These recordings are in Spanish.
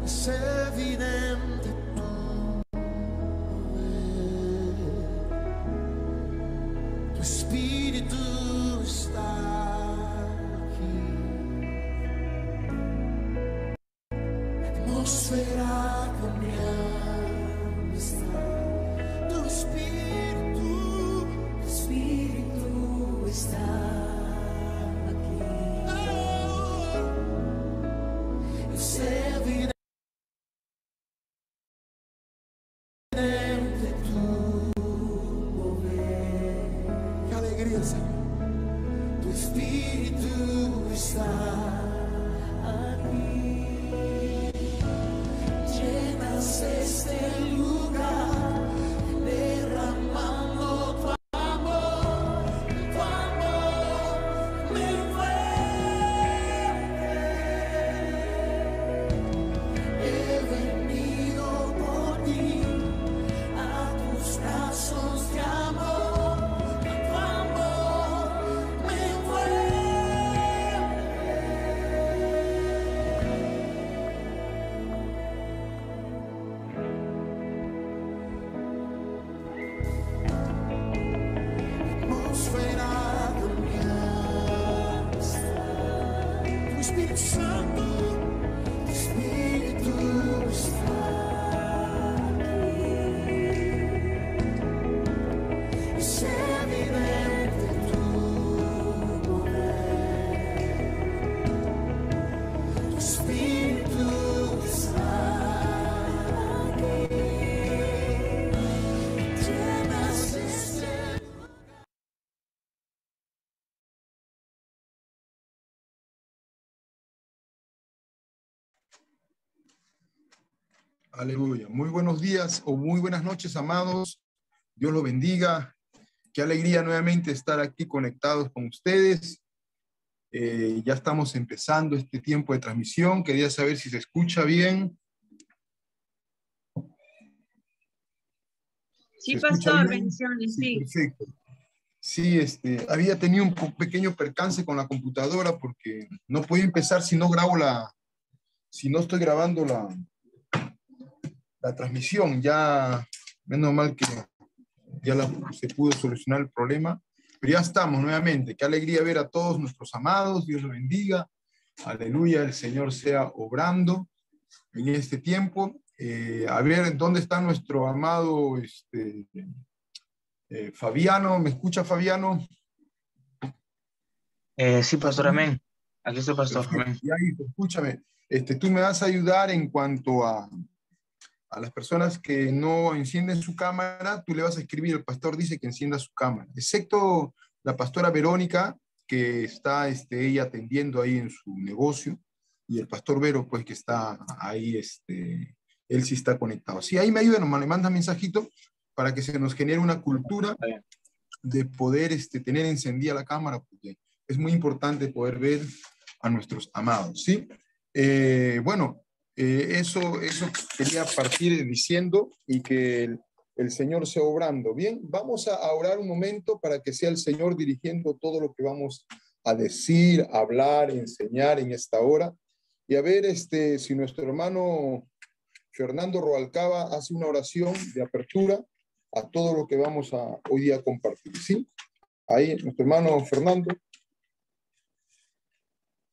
Es evidente tu espíritu está aquí. La atmósfera cambiando está. Tu espíritu está aquí. Es evidente. Señor, tu espíritu está aquí. Llenas este lugar, derramando tu amor me envuelve. He venido por ti a tus brazos de amor. Aleluya. Muy buenos días o muy buenas noches, amados. Dios los bendiga. Qué alegría nuevamente estar aquí conectados con ustedes. Ya estamos empezando este tiempo de transmisión. Quería saber si se escucha bien. Sí, pastor, bendiciones, sí. Perfecto. Sí, había tenido un pequeño percance con la computadora porque no podía empezar si no estoy grabando la transmisión. Ya, menos mal que ya se pudo solucionar el problema, pero ya estamos nuevamente. Qué alegría ver a todos nuestros amados. Dios los bendiga. Aleluya, el Señor sea obrando en este tiempo. A ver, ¿dónde está nuestro amado Fabiano? ¿Me escucha, Fabiano? Sí, pastor, amén. Aquí estoy, pastor. Amén. Ya, hijo, escúchame. Tú me vas a ayudar en cuanto a las personas que no encienden su cámara. Tú le vas a escribir, el pastor dice que encienda su cámara, excepto la pastora Verónica, que está ella atendiendo ahí en su negocio, y el pastor Vero, pues, que está ahí, él sí está conectado. Sí, ahí me ayudan, le manda mensajito para que se nos genere una cultura de poder tener encendida la cámara, porque es muy importante poder ver a nuestros amados, ¿sí? Bueno, eso quería partir diciendo, y que el Señor sea obrando. Bien, vamos a orar un momento para que sea el Señor dirigiendo todo lo que vamos a decir, hablar, enseñar en esta hora. Y a ver si nuestro hermano Fernando Roalcaba hace una oración de apertura a todo lo que vamos a hoy día compartir, ¿sí? Ahí, nuestro hermano Fernando,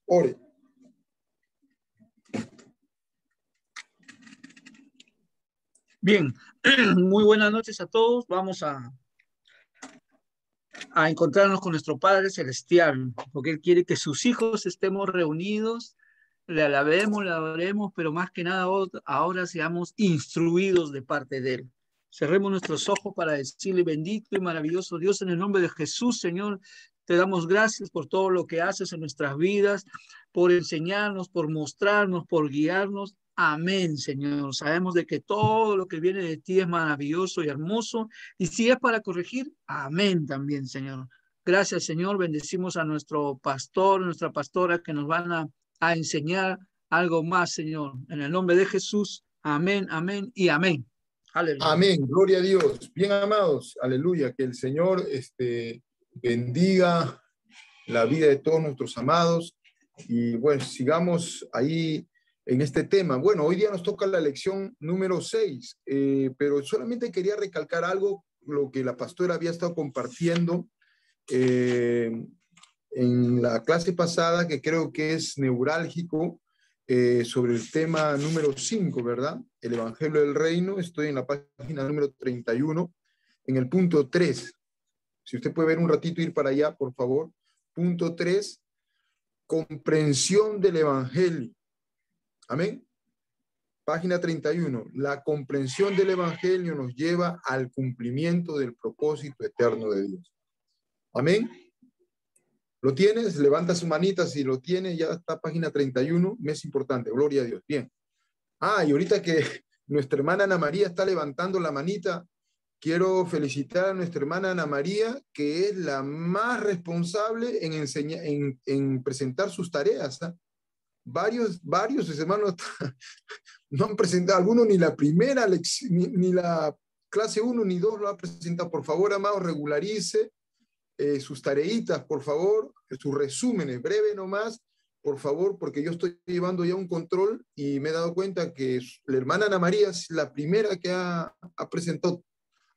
ore. Bien, muy buenas noches a todos. Vamos a encontrarnos con nuestro Padre Celestial, porque Él quiere que sus hijos estemos reunidos, le alabemos, le adoremos, pero más que nada ahora seamos instruidos de parte de Él. Cerremos nuestros ojos para decirle: bendito y maravilloso Dios, en el nombre de Jesús, Señor, Te damos gracias por todo lo que haces en nuestras vidas, por enseñarnos, por mostrarnos, por guiarnos. Amén, Señor. Sabemos de que todo lo que viene de ti es maravilloso y hermoso. Y si es para corregir, amén también, Señor. Gracias, Señor. Bendecimos a nuestro pastor, nuestra pastora que nos van a enseñar algo más, Señor. En el nombre de Jesús. Amén, amén y amén. Aleluya. Amén, gloria a Dios. Bien amados, aleluya, que el Señor bendiga la vida de todos nuestros amados y bueno, sigamos ahí en este tema. Bueno, hoy día nos toca la lección número 6, pero solamente quería recalcar algo, lo que la pastora había estado compartiendo en la clase pasada, que creo que es neurálgico, sobre el tema número 5, ¿verdad? El Evangelio del Reino. Estoy en la página número 31, en el punto 3. Si usted puede ver un ratito, ir para allá, por favor. Punto 3, comprensión del Evangelio. Amén. Página 31. La comprensión del Evangelio nos lleva al cumplimiento del propósito eterno de Dios. Amén. ¿Lo tienes? Levanta su manita si lo tiene. Ya está página 31. Me es importante. Gloria a Dios. Bien. Y ahorita que nuestra hermana Ana María está levantando la manita, quiero felicitar a nuestra hermana Ana María, que es la más responsable en enseñar, en presentar sus tareas. Varios hermanos no han presentado, algunos ni la primera lección, ni la clase 1 ni 2 lo ha presentado. Por favor, amados, regularice sus tareitas, por favor, sus resúmenes, breve nomás, por favor, porque yo estoy llevando ya un control y me he dado cuenta que la hermana Ana María es la primera que ha presentado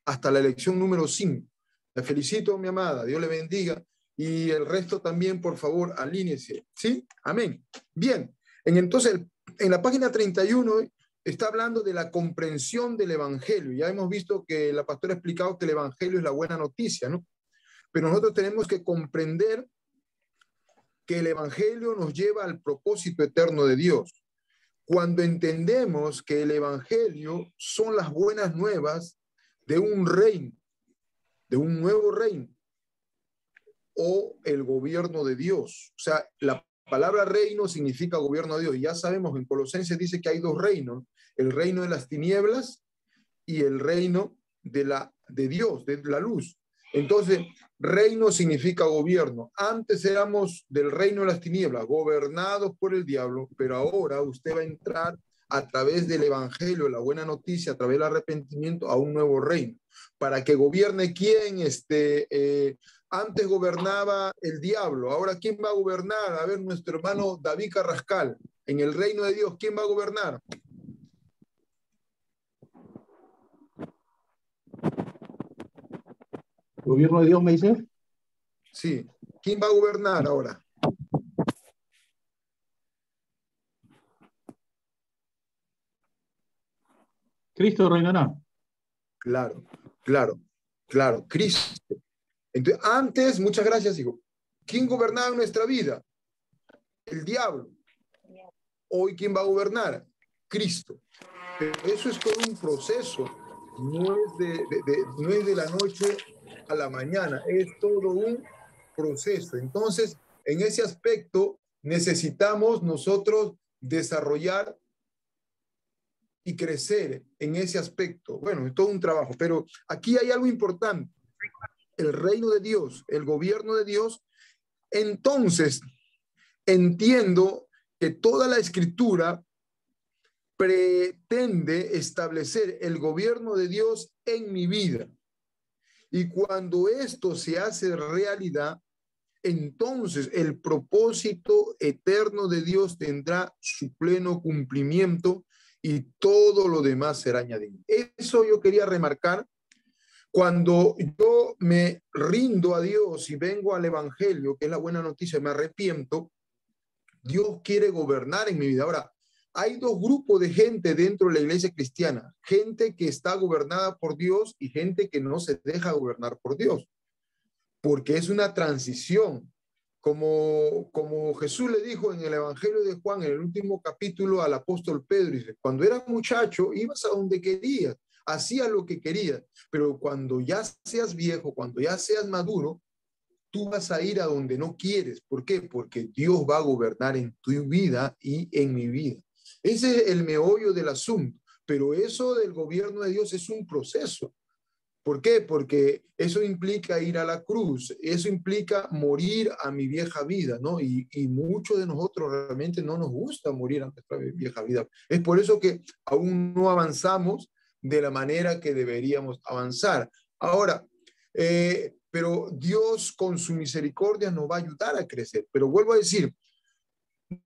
hasta la lección número 5. La felicito, mi amada, Dios le bendiga, y el resto también, por favor, alíñese, ¿sí? Amén. Bien, entonces, en la página 31 está hablando de la comprensión del Evangelio. Ya hemos visto que la pastora ha explicado que el Evangelio es la buena noticia, ¿no? Pero nosotros tenemos que comprender que el Evangelio nos lleva al propósito eterno de Dios. Cuando entendemos que el Evangelio son las buenas nuevas de un reino, de un nuevo reino, o el gobierno de Dios. O sea, la palabra reino significa gobierno de Dios. Ya sabemos, en Colosenses dice que hay dos reinos, el reino de las tinieblas y el reino de Dios, de la luz. Entonces, reino significa gobierno. Antes éramos del reino de las tinieblas, gobernados por el diablo, pero ahora usted va a entrar a través del Evangelio, la buena noticia, a través del arrepentimiento, a un nuevo reino. Para que gobierne quién, antes gobernaba el diablo, ahora ¿quién va a gobernar? A ver, nuestro hermano David Carrascal, en el reino de Dios, ¿quién va a gobernar? ¿Gobierno de Dios me dice? Sí. ¿Quién va a gobernar ahora? Cristo reinará. Claro, claro, claro, Cristo. Entonces, antes, muchas gracias, hijo. ¿Quién gobernaba en nuestra vida? El diablo. Hoy, ¿quién va a gobernar? Cristo. Pero eso es todo un proceso. No es de la noche a la mañana, es todo un proceso. Entonces, en ese aspecto, necesitamos nosotros desarrollar y crecer en ese aspecto. Bueno, es todo un trabajo, pero aquí hay algo importante. El reino de Dios, el gobierno de Dios. Entonces, entiendo que toda la escritura pretende establecer el gobierno de Dios en mi vida. Y cuando esto se hace realidad, entonces el propósito eterno de Dios tendrá su pleno cumplimiento y todo lo demás será añadido. Eso yo quería remarcar. Cuando yo me rindo a Dios y vengo al Evangelio, que es la buena noticia, me arrepiento, Dios quiere gobernar en mi vida. Ahora, hay dos grupos de gente dentro de la iglesia cristiana, gente que está gobernada por Dios y gente que no se deja gobernar por Dios, porque es una transición. Como Jesús le dijo en el Evangelio de Juan, en el último capítulo al apóstol Pedro, dice, cuando eras muchacho, ibas a donde querías, hacías lo que querías, pero cuando ya seas viejo, cuando ya seas maduro, tú vas a ir a donde no quieres. ¿Por qué? Porque Dios va a gobernar en tu vida y en mi vida. Ese es el meollo del asunto. Pero eso del gobierno de Dios es un proceso. ¿Por qué? Porque eso implica ir a la cruz, eso implica morir a mi vieja vida, ¿no? Y muchos de nosotros realmente no nos gusta morir a nuestra vieja vida. Es por eso que aún no avanzamos de la manera que deberíamos avanzar. Ahora, pero Dios con su misericordia nos va a ayudar a crecer. Pero vuelvo a decir,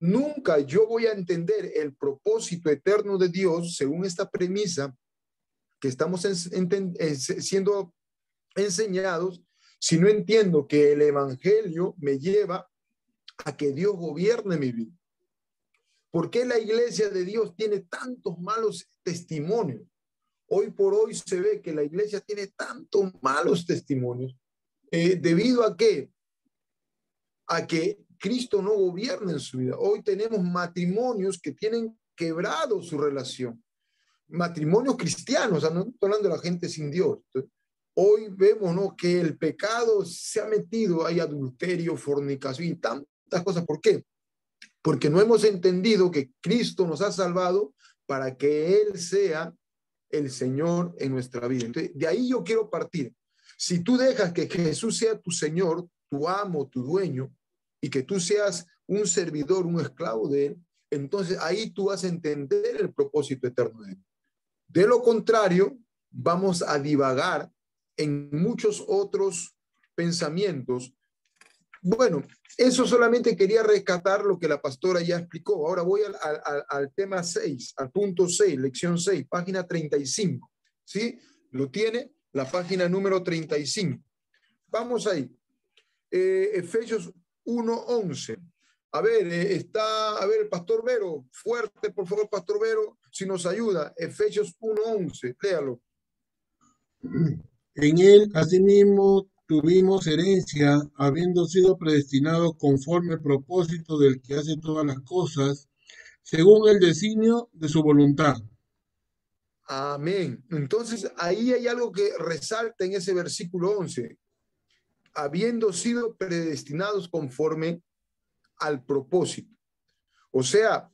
nunca yo voy a entender el propósito eterno de Dios según esta premisa que estamos siendo enseñados, si no entiendo que el evangelio me lleva a que Dios gobierne mi vida. ¿Por qué la iglesia de Dios tiene tantos malos testimonios? Hoy por hoy se ve que la iglesia tiene tantos malos testimonios. ¿Debido a qué? A que Cristo no gobierna en su vida. Hoy tenemos matrimonios que tienen quebrado su relación. Matrimonios cristianos, o sea, no estoy hablando de la gente sin Dios. Entonces, hoy vemos, ¿no?, que el pecado se ha metido, hay adulterio, fornicación y tantas cosas. ¿Por qué? Porque no hemos entendido que Cristo nos ha salvado para que Él sea el Señor en nuestra vida. Entonces, de ahí yo quiero partir. Si tú dejas que Jesús sea tu Señor, tu amo, tu dueño, y que tú seas un servidor, un esclavo de Él, entonces ahí tú vas a entender el propósito eterno de Él. De lo contrario, vamos a divagar en muchos otros pensamientos. Bueno, eso solamente quería rescatar lo que la pastora ya explicó. Ahora voy al tema 6, al punto 6, lección 6, página 35. ¿Sí? Lo tiene, la página número 35. Vamos ahí. Efesios 1:11. A ver, a ver, el pastor Vero, fuerte, por favor, pastor Vero, si nos ayuda. Efesios 1:11, léalo. En él, asimismo, tuvimos herencia, habiendo sido predestinados conforme al propósito del que hace todas las cosas, según el designio de su voluntad. Amén. Entonces, ahí hay algo que resalta en ese versículo 11. Habiendo sido predestinados conforme al propósito. O sea,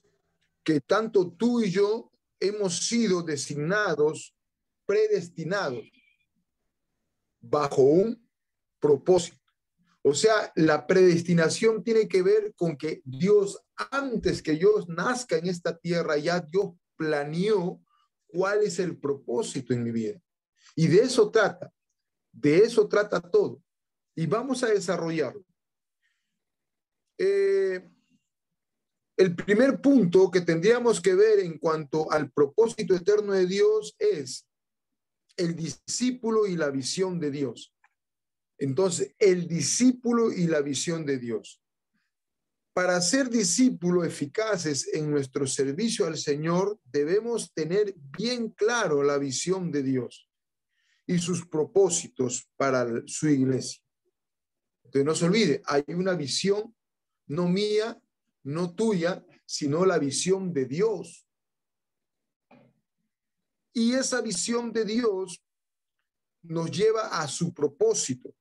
que tanto tú y yo hemos sido designados, predestinados, bajo un propósito. O sea, la predestinación tiene que ver con que Dios, antes que yo nazca en esta tierra, ya Dios planeó cuál es el propósito en mi vida. Y de eso trata todo. Y vamos a desarrollarlo. El primer punto que tendríamos que ver en cuanto al propósito eterno de Dios es el discípulo y la visión de Dios. Entonces, el discípulo y la visión de Dios. Para ser discípulos eficaces en nuestro servicio al Señor, debemos tener bien claro la visión de Dios y sus propósitos para su iglesia. Entonces, no se olvide, hay una visión no mía, no tuya, sino la visión de Dios. Y esa visión de Dios nos lleva a su propósito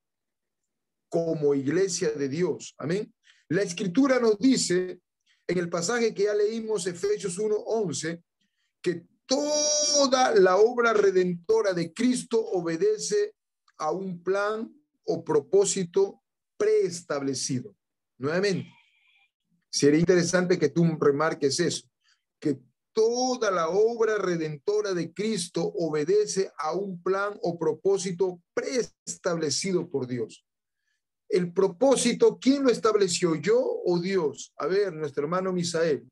como iglesia de Dios. Amén. La escritura nos dice en el pasaje que ya leímos, Efesios 1:11, que toda la obra redentora de Cristo obedece a un plan o propósito preestablecido. Nuevamente, sería interesante que tú remarques eso, que toda la obra redentora de Cristo obedece a un plan o propósito preestablecido por Dios. El propósito, ¿quién lo estableció? ¿Yo o Dios? A ver, nuestro hermano Misael,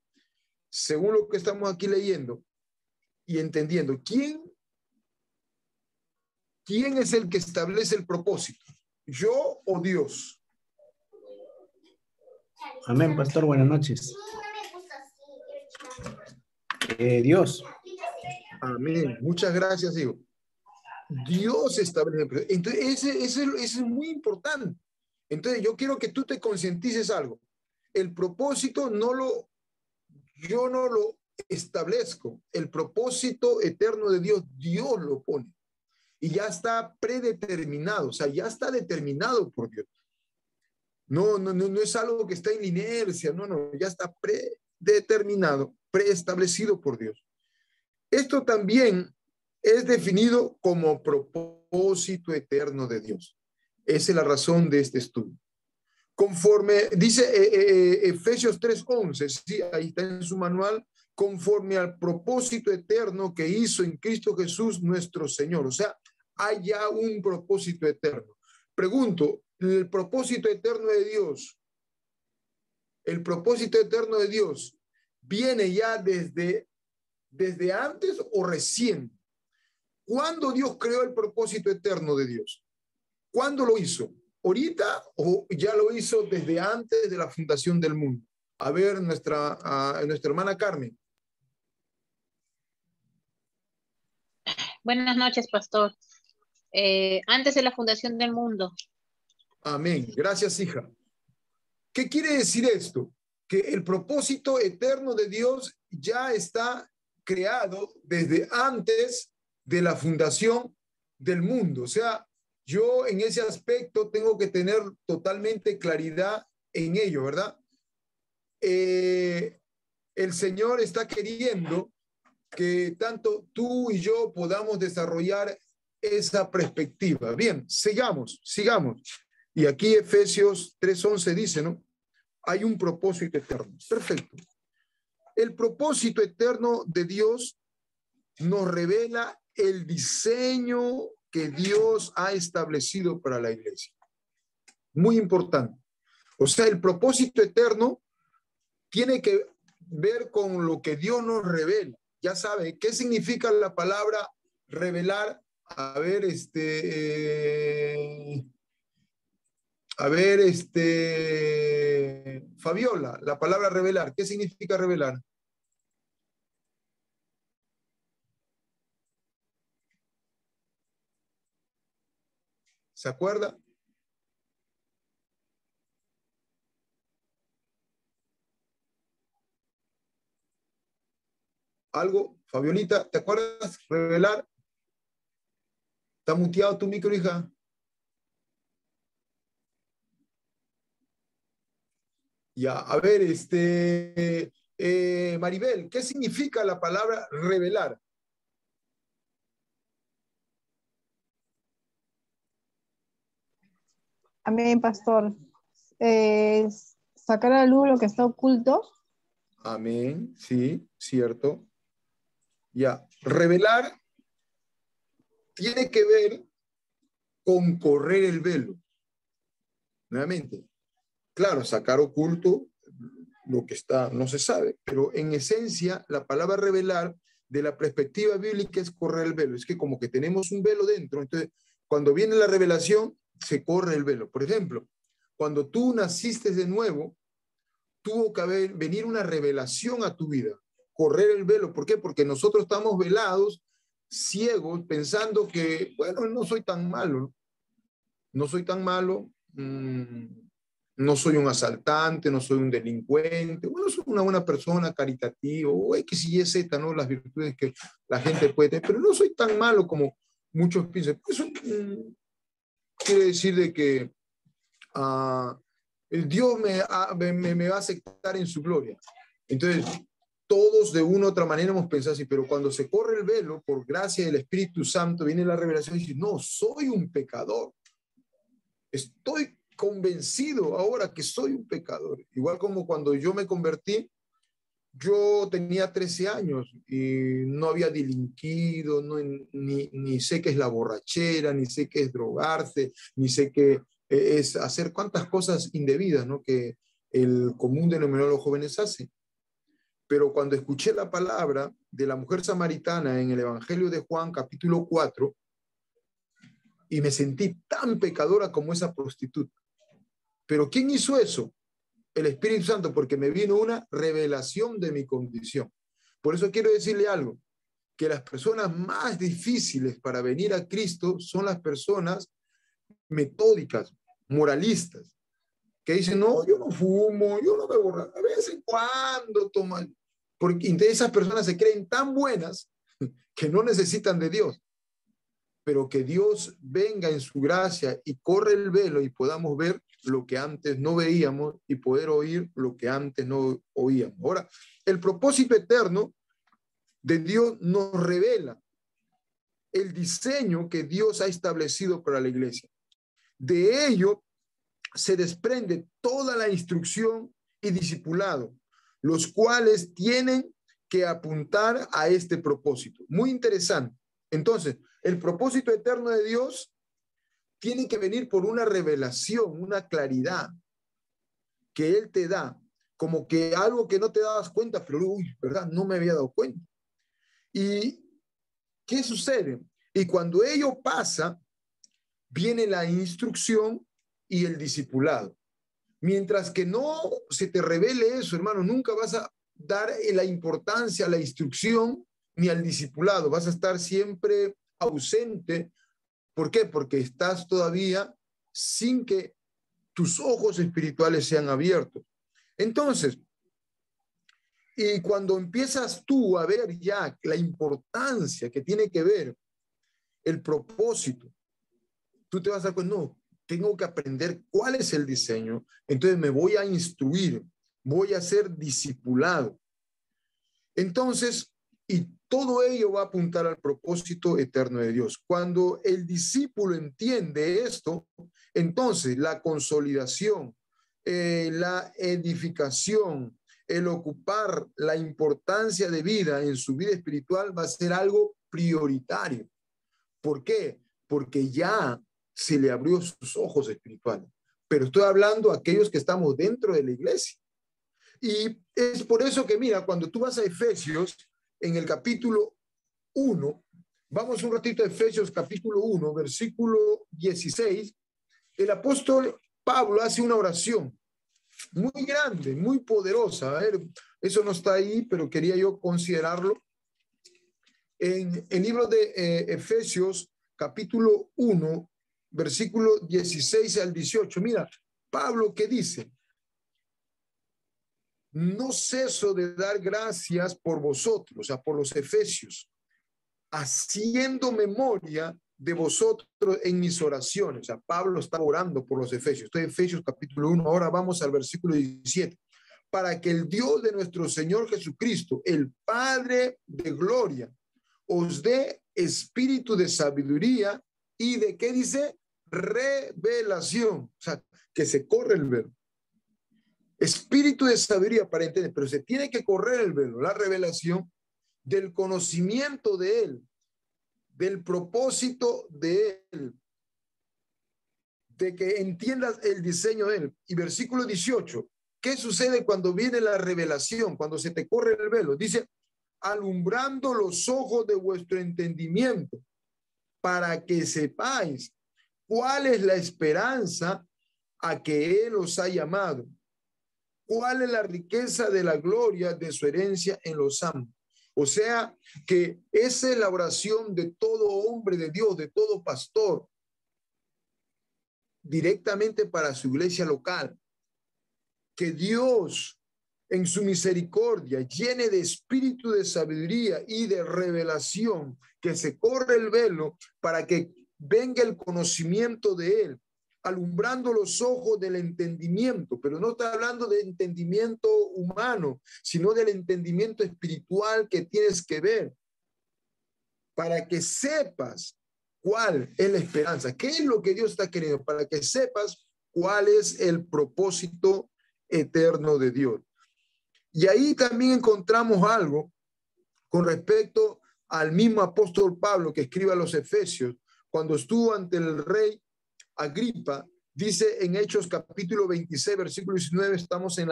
según lo que estamos aquí leyendo y entendiendo, ¿quién es el que establece el propósito? ¿Yo o Dios? Amén, pastor, buenas noches. Dios. Amén. Muchas gracias, hijo. Dios establece. Entonces, ese es muy importante. Entonces, yo quiero que tú te concientices algo. El propósito yo no lo establezco. El propósito eterno de Dios, Dios lo pone. Y ya está predeterminado, o sea, ya está determinado por Dios. No es algo que está en la inercia, no, ya está predeterminado, preestablecido por Dios. Esto también es definido como propósito eterno de Dios. Esa es la razón de este estudio. Conforme, dice Efesios 3:11, sí, ahí está en su manual, conforme al propósito eterno que hizo en Cristo Jesús nuestro Señor. O sea, hay ya un propósito eterno. Pregunto, el propósito eterno de Dios, el propósito eterno de Dios, ¿viene ya desde antes o recién? ¿Cuándo Dios creó el propósito eterno de Dios? ¿Cuándo lo hizo? ¿Ahorita o ya lo hizo desde antes de la fundación del mundo? A ver, nuestra hermana Carmen. Buenas noches, pastor. Antes de la fundación del mundo. Amén. Gracias, hija. ¿Qué quiere decir esto? Que el propósito eterno de Dios ya está creado desde antes de la fundación del mundo. O sea, yo en ese aspecto tengo que tener totalmente claridad en ello, ¿verdad? El Señor está queriendo que tanto tú y yo podamos desarrollar esa perspectiva. Bien, sigamos. Y aquí Efesios 3:11 dice, ¿no? Hay un propósito eterno. Perfecto. El propósito eterno de Dios nos revela el diseño que Dios ha establecido para la iglesia. Muy importante. O sea, el propósito eterno tiene que ver con lo que Dios nos revela. Ya sabe, ¿qué significa la palabra revelar? Fabiola, la palabra revelar, ¿qué significa revelar? ¿Se acuerda? ¿Algo? Fabiolita, ¿te acuerdas? Revelar. ¿Está muteado tu micro, hija? Ya, a ver, Maribel, ¿qué significa la palabra revelar? Amén, pastor. Sacar a la luz lo que está oculto. Amén, sí, cierto. Ya, revelar tiene que ver con correr el velo. Nuevamente, claro, sacar oculto lo que está, no se sabe, pero en esencia la palabra revelar de la perspectiva bíblica es correr el velo. Es que como que tenemos un velo dentro, entonces cuando viene la revelación se corre el velo. Por ejemplo, cuando tú naciste de nuevo, tuvo que venir una revelación a tu vida, correr el velo. ¿Por qué? Porque nosotros estamos velados, ciegos, pensando que, bueno, no soy tan malo, no soy tan malo, no soy un asaltante, no soy un delincuente, bueno, soy una buena persona, caritativo, o X y Y, Z, ¿no? Las virtudes que la gente puede tener, pero no soy tan malo como muchos piensan. Eso quiere decir de que Dios me va a aceptar en su gloria. Entonces, todos de una u otra manera hemos pensado así, pero cuando se corre el velo, por gracia del Espíritu Santo, viene la revelación y dice, no, soy un pecador. Estoy convencido ahora que soy un pecador. Igual como cuando yo me convertí, yo tenía 13 años y no había delinquido, ni sé qué es la borrachera, ni sé qué es drogarse, ni sé qué es hacer cuantas cosas indebidas, ¿no? Que el común denominador de los jóvenes hace. Pero cuando escuché la palabra de la mujer samaritana en el Evangelio de Juan, capítulo 4, y me sentí tan pecadora como esa prostituta. ¿Pero quién hizo eso? El Espíritu Santo, porque me vino una revelación de mi condición. Por eso quiero decirle algo, que las personas más difíciles para venir a Cristo son las personas metódicas, moralistas, que dicen, no, yo no fumo, yo no me borracho, a vez en cuando toman, porque esas personas se creen tan buenas que no necesitan de Dios. pero que Dios venga en su gracia y corre el velo y podamos ver lo que antes no veíamos y poder oír lo que antes no oíamos. Ahora, el propósito eterno de Dios nos revela el diseño que Dios ha establecido para la iglesia. De ello se desprende toda la instrucción y discipulado, los cuales tienen que apuntar a este propósito. Muy interesante. Entonces, el propósito eterno de Dios tiene que venir por una revelación, una claridad que Él te da, como que algo que no te dabas cuenta, pero uy, ¿verdad? No me había dado cuenta. ¿Y qué sucede? Y cuando ello pasa, viene la instrucción y el discipulado. Mientras que no se te revele eso, hermano, nunca vas a dar la importancia a la instrucción ni al discipulado. Vas a estar siempre ausente. ¿Por qué? Porque estás todavía sin que tus ojos espirituales sean abiertos. Entonces, y cuando empiezas tú a ver ya la importancia que tiene que ver el propósito, tú te vas a dar cuenta, no, tengo que aprender cuál es el diseño, entonces me voy a instruir, voy a ser discipulado. Entonces, y todo ello va a apuntar al propósito eterno de Dios. Cuando el discípulo entiende esto, entonces la consolidación, la edificación, el ocupar la importancia de vida en su vida espiritual va a ser algo prioritario. ¿Por qué? Porque ya se le abrió sus ojos espirituales. Pero estoy hablando a aquellos que estamos dentro de la iglesia. Y es por eso que, mira, cuando tú vas a Efesios, en el capítulo 1, vamos un ratito a Efesios capítulo 1, versículo 16, el apóstol Pablo hace una oración muy grande, muy poderosa. A ver, eso no está ahí, pero quería yo considerarlo. En el libro de Efesios capítulo 1, versículo 16 al 18, mira, Pablo, ¿qué dice? No ceso de dar gracias por vosotros, o sea, por los efesios, haciendo memoria de vosotros en mis oraciones. O sea, Pablo está orando por los efesios. Estoy en Efesios capítulo 1, ahora vamos al versículo 17. Para que el Dios de nuestro Señor Jesucristo, el Padre de gloria, os dé espíritu de sabiduría y de, ¿qué dice? Revelación. O sea, que se corre el velo. Espíritu de sabiduría para entender, pero se tiene que correr el velo, la revelación del conocimiento de Él, del propósito de Él, de que entiendas el diseño de Él. Y versículo 18, ¿qué sucede cuando viene la revelación, cuando se te corre el velo? Dice, alumbrando los ojos de vuestro entendimiento, para que sepáis cuál es la esperanza a que Él os ha llamado. ¿Cuál es la riqueza de la gloria de su herencia en los santos? O sea, que esa es la oración de todo hombre de Dios, de todo pastor, directamente para su iglesia local. Que Dios, en su misericordia, llene de espíritu de sabiduría y de revelación, que se corre el velo para que venga el conocimiento de Él, alumbrando los ojos del entendimiento, pero no está hablando de entendimiento humano, sino del entendimiento espiritual que tienes que ver, para que sepas cuál es la esperanza, qué es lo que Dios está queriendo, para que sepas cuál es el propósito eterno de Dios. Y ahí también encontramos algo con respecto al mismo apóstol Pablo que escribe a los Efesios, cuando estuvo ante el rey Agripa, dice en Hechos capítulo 26, versículo 19, estamos en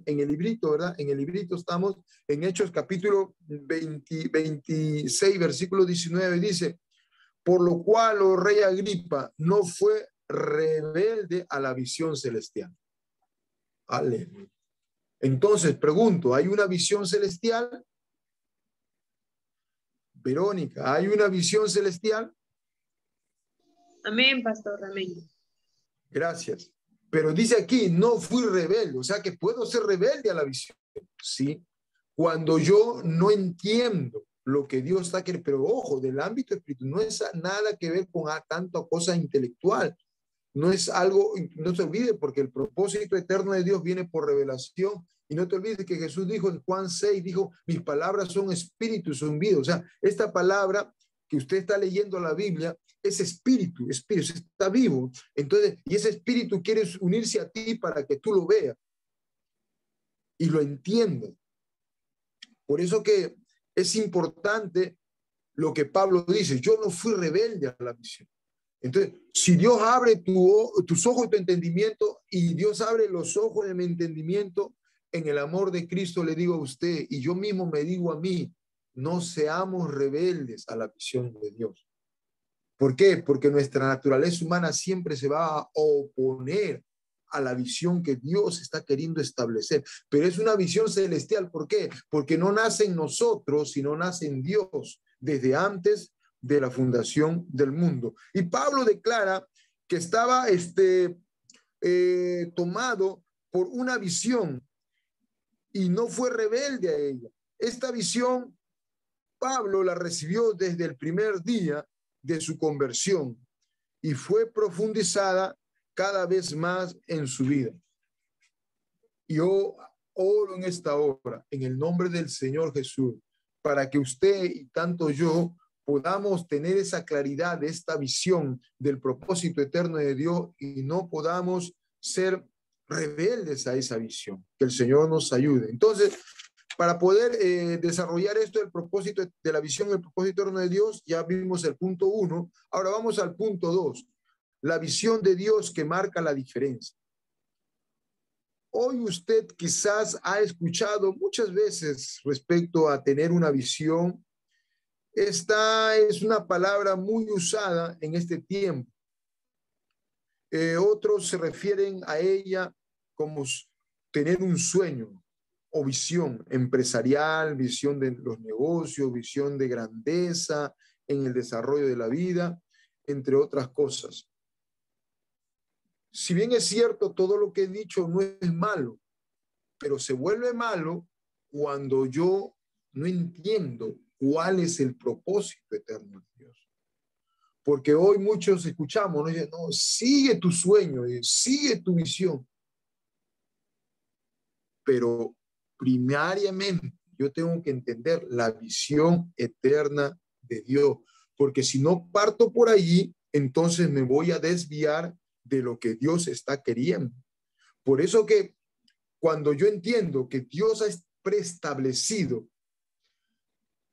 el librito, ¿verdad? En el librito estamos en Hechos capítulo 26, versículo 19, dice, por lo cual, oh rey Agripa, no fue rebelde a la visión celestial. Aleluya. Entonces, pregunto, ¿hay una visión celestial? Verónica, ¿hay una visión celestial? Amén, pastor, amén. Gracias. Pero dice aquí, no fui rebelde, o sea que puedo ser rebelde a la visión. Sí, cuando yo no entiendo lo que Dios está queriendo. Pero ojo, del ámbito espiritual, no es nada que ver con tanta cosa intelectual. No es algo, no se olvide, porque el propósito eterno de Dios viene por revelación. Y no te olvides que Jesús dijo en Juan 6, dijo, mis palabras son espíritu y son vida. O sea, esta palabra que usted está leyendo la Biblia es espíritu, está vivo. Entonces, y ese espíritu quiere unirse a ti para que tú lo veas y lo entiendas. Por eso que es importante lo que Pablo dice, yo no fui rebelde a la visión. Entonces, si Dios abre tus ojos, tu entendimiento, y Dios abre los ojos de mi entendimiento, en el amor de Cristo le digo a usted, y yo mismo me digo a mí, no seamos rebeldes a la visión de Dios. ¿Por qué? Porque nuestra naturaleza humana siempre se va a oponer a la visión que Dios está queriendo establecer. Pero es una visión celestial. ¿Por qué? Porque no nace en nosotros, sino nace en Dios desde antes de la fundación del mundo. Y Pablo declara que estaba tomado por una visión y no fue rebelde a ella. Esta visión Pablo la recibió desde el primer día de su conversión y fue profundizada cada vez más en su vida. Yo oro en esta hora, en el nombre del Señor Jesús, para que usted y tanto yo podamos tener esa claridad de esta visión del propósito eterno de Dios y no podamos ser rebeldes a esa visión. Que el Señor nos ayude. Entonces, para poder desarrollar esto del propósito de la visión, el propósito eterno de Dios, ya vimos el punto 1. Ahora vamos al punto 2. La visión de Dios que marca la diferencia. Hoy usted quizás ha escuchado muchas veces respecto a tener una visión. Esta es una palabra muy usada en este tiempo. Otros se refieren a ella como tener un sueño o visión empresarial, visión de los negocios, visión de grandeza en el desarrollo de la vida, entre otras cosas. Si bien es cierto, todo lo que he dicho no es malo, pero se vuelve malo cuando yo no entiendo cuál es el propósito eterno de Dios. Porque hoy muchos escuchamos, ¿no? Dicen, no, sigue tu sueño, sigue tu visión. Pero primariamente yo tengo que entender la visión eterna de Dios. Porque si no parto por allí, entonces me voy a desviar de lo que Dios está queriendo. Por eso que cuando yo entiendo que Dios ha preestablecido,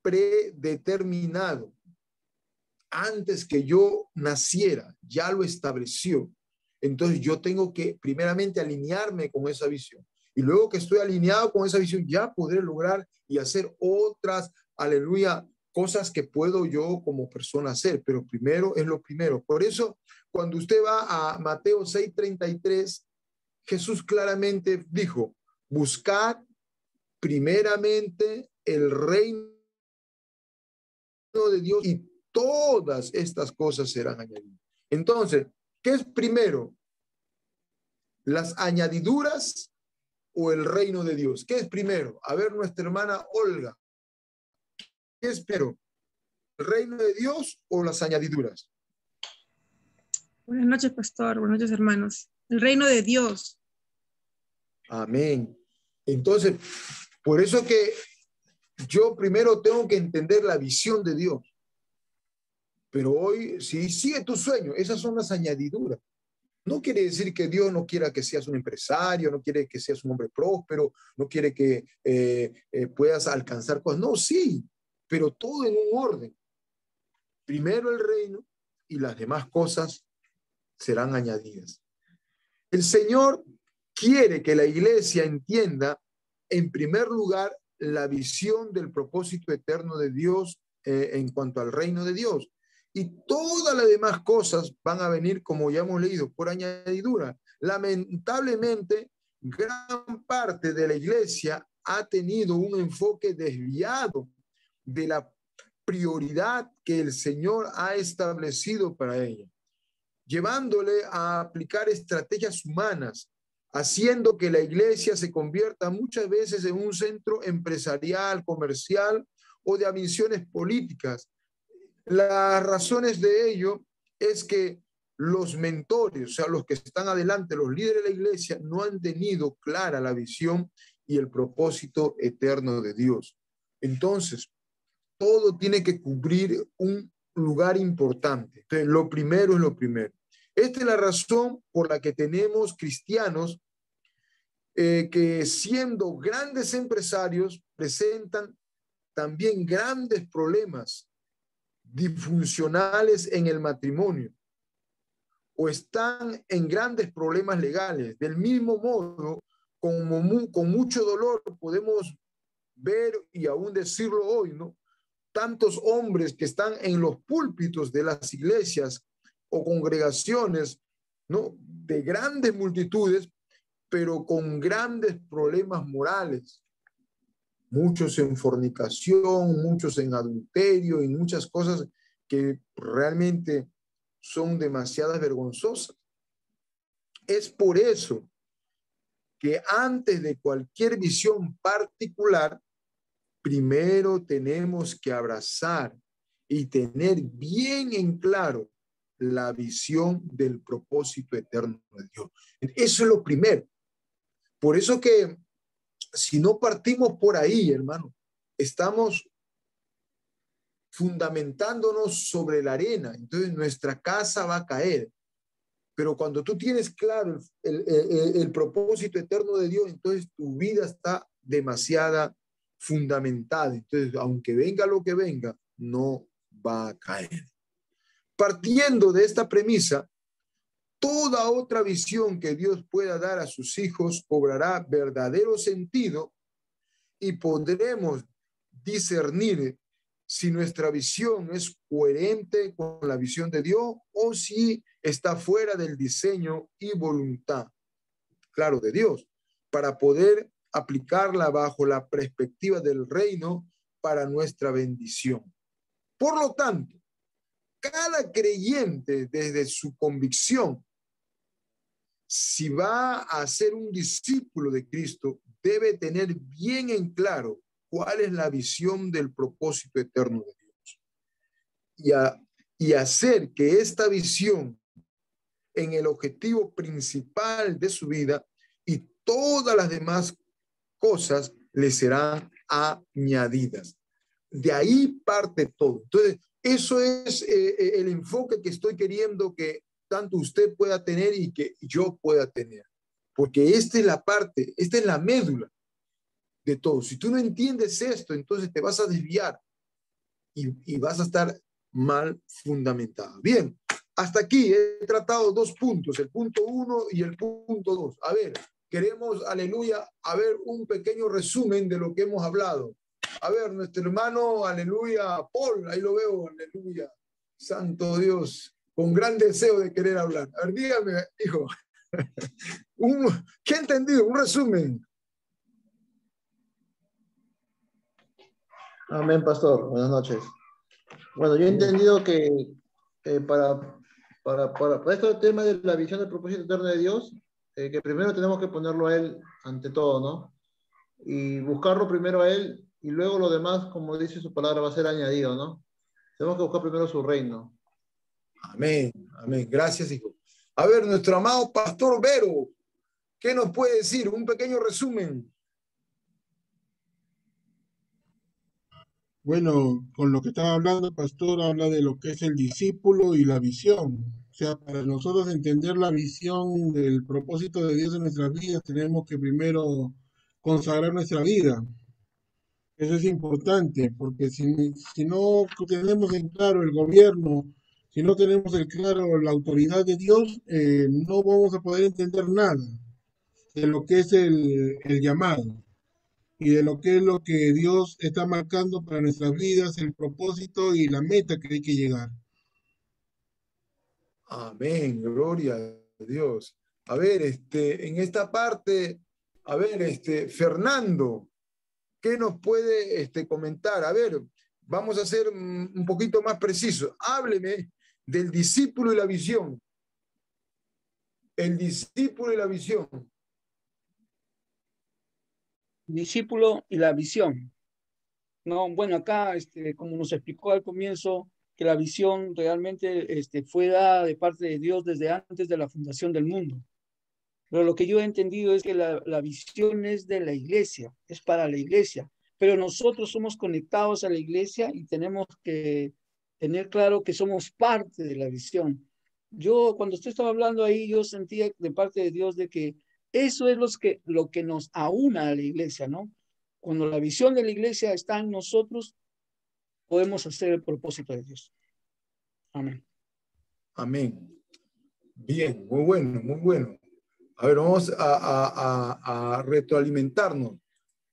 predeterminado, antes que yo naciera, ya lo estableció, entonces yo tengo que primeramente alinearme con esa visión. Y luego que estoy alineado con esa visión, ya podré lograr y hacer otras, aleluya, cosas que puedo yo como persona hacer. Pero primero es lo primero. Por eso, cuando usted va a Mateo 6:33, Jesús claramente dijo, buscad primeramente el reino de Dios y todas estas cosas serán añadidas. Entonces, ¿qué es primero? ¿Las añadiduras o el reino de Dios? ¿Qué es primero? A ver, nuestra hermana Olga, ¿qué es primero? ¿El reino de Dios o las añadiduras? Buenas noches, pastor. Buenas noches, hermanos. El reino de Dios. Amén. Entonces, por eso que yo primero tengo que entender la visión de Dios. Pero hoy, si sigue tu sueño, esas son las añadiduras. No quiere decir que Dios no quiera que seas un empresario, no quiere que seas un hombre próspero, no quiere que puedas alcanzar cosas. No, sí, pero todo en un orden. Primero el reino y las demás cosas serán añadidas. El Señor quiere que la iglesia entienda, en primer lugar, la visión del propósito eterno de Dios en cuanto al reino de Dios. Y todas las demás cosas van a venir, como ya hemos leído, por añadidura. Lamentablemente, gran parte de la iglesia ha tenido un enfoque desviado de la prioridad que el Señor ha establecido para ella, llevándole a aplicar estrategias humanas, haciendo que la iglesia se convierta muchas veces en un centro empresarial, comercial, o de ambiciones políticas. Las razones de ello es que los mentores, o sea, los que están adelante, los líderes de la iglesia, no han tenido clara la visión y el propósito eterno de Dios. Entonces, todo tiene que cubrir un lugar importante. Entonces, lo primero es lo primero. Esta es la razón por la que tenemos cristianos que siendo grandes empresarios presentan también grandes problemas disfuncionales en el matrimonio o están en grandes problemas legales. Del mismo modo, con mucho dolor podemos ver y aún decirlo hoy, ¿no? Tantos hombres que están en los púlpitos de las iglesias o congregaciones, ¿no? De grandes multitudes, pero con grandes problemas morales. Muchos en fornicación, muchos en adulterio y muchas cosas que realmente son demasiadas vergonzosas. Es por eso que antes de cualquier visión particular, primero tenemos que abrazar y tener bien en claro la visión del propósito eterno de Dios. Eso es lo primero. Por eso que si no partimos por ahí, hermano, estamos fundamentándonos sobre la arena. Entonces nuestra casa va a caer. Pero cuando tú tienes claro el propósito eterno de Dios, entonces tu vida está demasiado fundamentada. Entonces, aunque venga lo que venga, no va a caer. Partiendo de esta premisa, toda otra visión que Dios pueda dar a sus hijos cobrará verdadero sentido y podremos discernir si nuestra visión es coherente con la visión de Dios o si está fuera del diseño y voluntad, claro, de Dios, para poder aplicarla bajo la perspectiva del reino para nuestra bendición. Por lo tanto, cada creyente desde su convicción, si va a ser un discípulo de Cristo, debe tener bien en claro cuál es la visión del propósito eterno de Dios. Y hacer que esta visión en el objetivo principal de su vida y todas las demás cosas le serán añadidas. De ahí parte todo. Entonces, eso es el enfoque que estoy queriendo que tanto usted pueda tener y que yo pueda tener. Porque esta es la parte, esta es la médula de todo. Si tú no entiendes esto, entonces te vas a desviar y vas a estar mal fundamentado. Bien, hasta aquí he tratado 2 puntos, el punto 1 y el punto 2. A ver, queremos, aleluya, a ver un pequeño resumen de lo que hemos hablado. A ver, nuestro hermano, aleluya, Paul, ahí lo veo, aleluya, santo Dios, con gran deseo de querer hablar. A ver, dígame, hijo, ¿qué he entendido? Un resumen. Amén, pastor. Buenas noches. Bueno, yo he entendido que para este tema de la visión del propósito eterno de Dios, que primero tenemos que ponerlo a Él ante todo, ¿no? Y buscarlo primero a Él y luego lo demás, como dice su palabra, va a ser añadido, ¿no? Tenemos que buscar primero su reino. Amén, amén. Gracias, hijo. A ver, nuestro amado pastor Vero, ¿qué nos puede decir? Un pequeño resumen. Bueno, con lo que estaba hablando, pastor, habla de lo que es el discípulo y la visión. O sea, para nosotros entender la visión del propósito de Dios en nuestras vidas, tenemos que primero consagrar nuestra vida. Eso es importante, porque si no tenemos en claro el gobierno, si no tenemos en claro la autoridad de Dios, no vamos a poder entender nada de lo que es el llamado y de lo que es lo que Dios está marcando para nuestras vidas, el propósito y la meta que hay que llegar. Amén, gloria a Dios. A ver, en esta parte, a ver, Fernando, ¿qué nos puede comentar? A ver, vamos a ser un poquito más precisos. Hábleme del discípulo y la visión. El discípulo y la visión. Discípulo y la visión. No, bueno, acá, como nos explicó al comienzo, que la visión realmente fue dada de parte de Dios desde antes de la fundación del mundo. Pero lo que yo he entendido es que la visión es de la iglesia, es para la iglesia. Pero nosotros somos conectados a la iglesia y tenemos que tener claro que somos parte de la visión. Yo, cuando usted estaba hablando ahí, yo sentía de parte de Dios de que eso es lo que nos aúna a la iglesia, ¿no? Cuando la visión de la iglesia está en nosotros, podemos hacer el propósito de Dios. Amén. Amén. Bien, muy bueno, muy bueno. A ver, vamos a retroalimentarnos.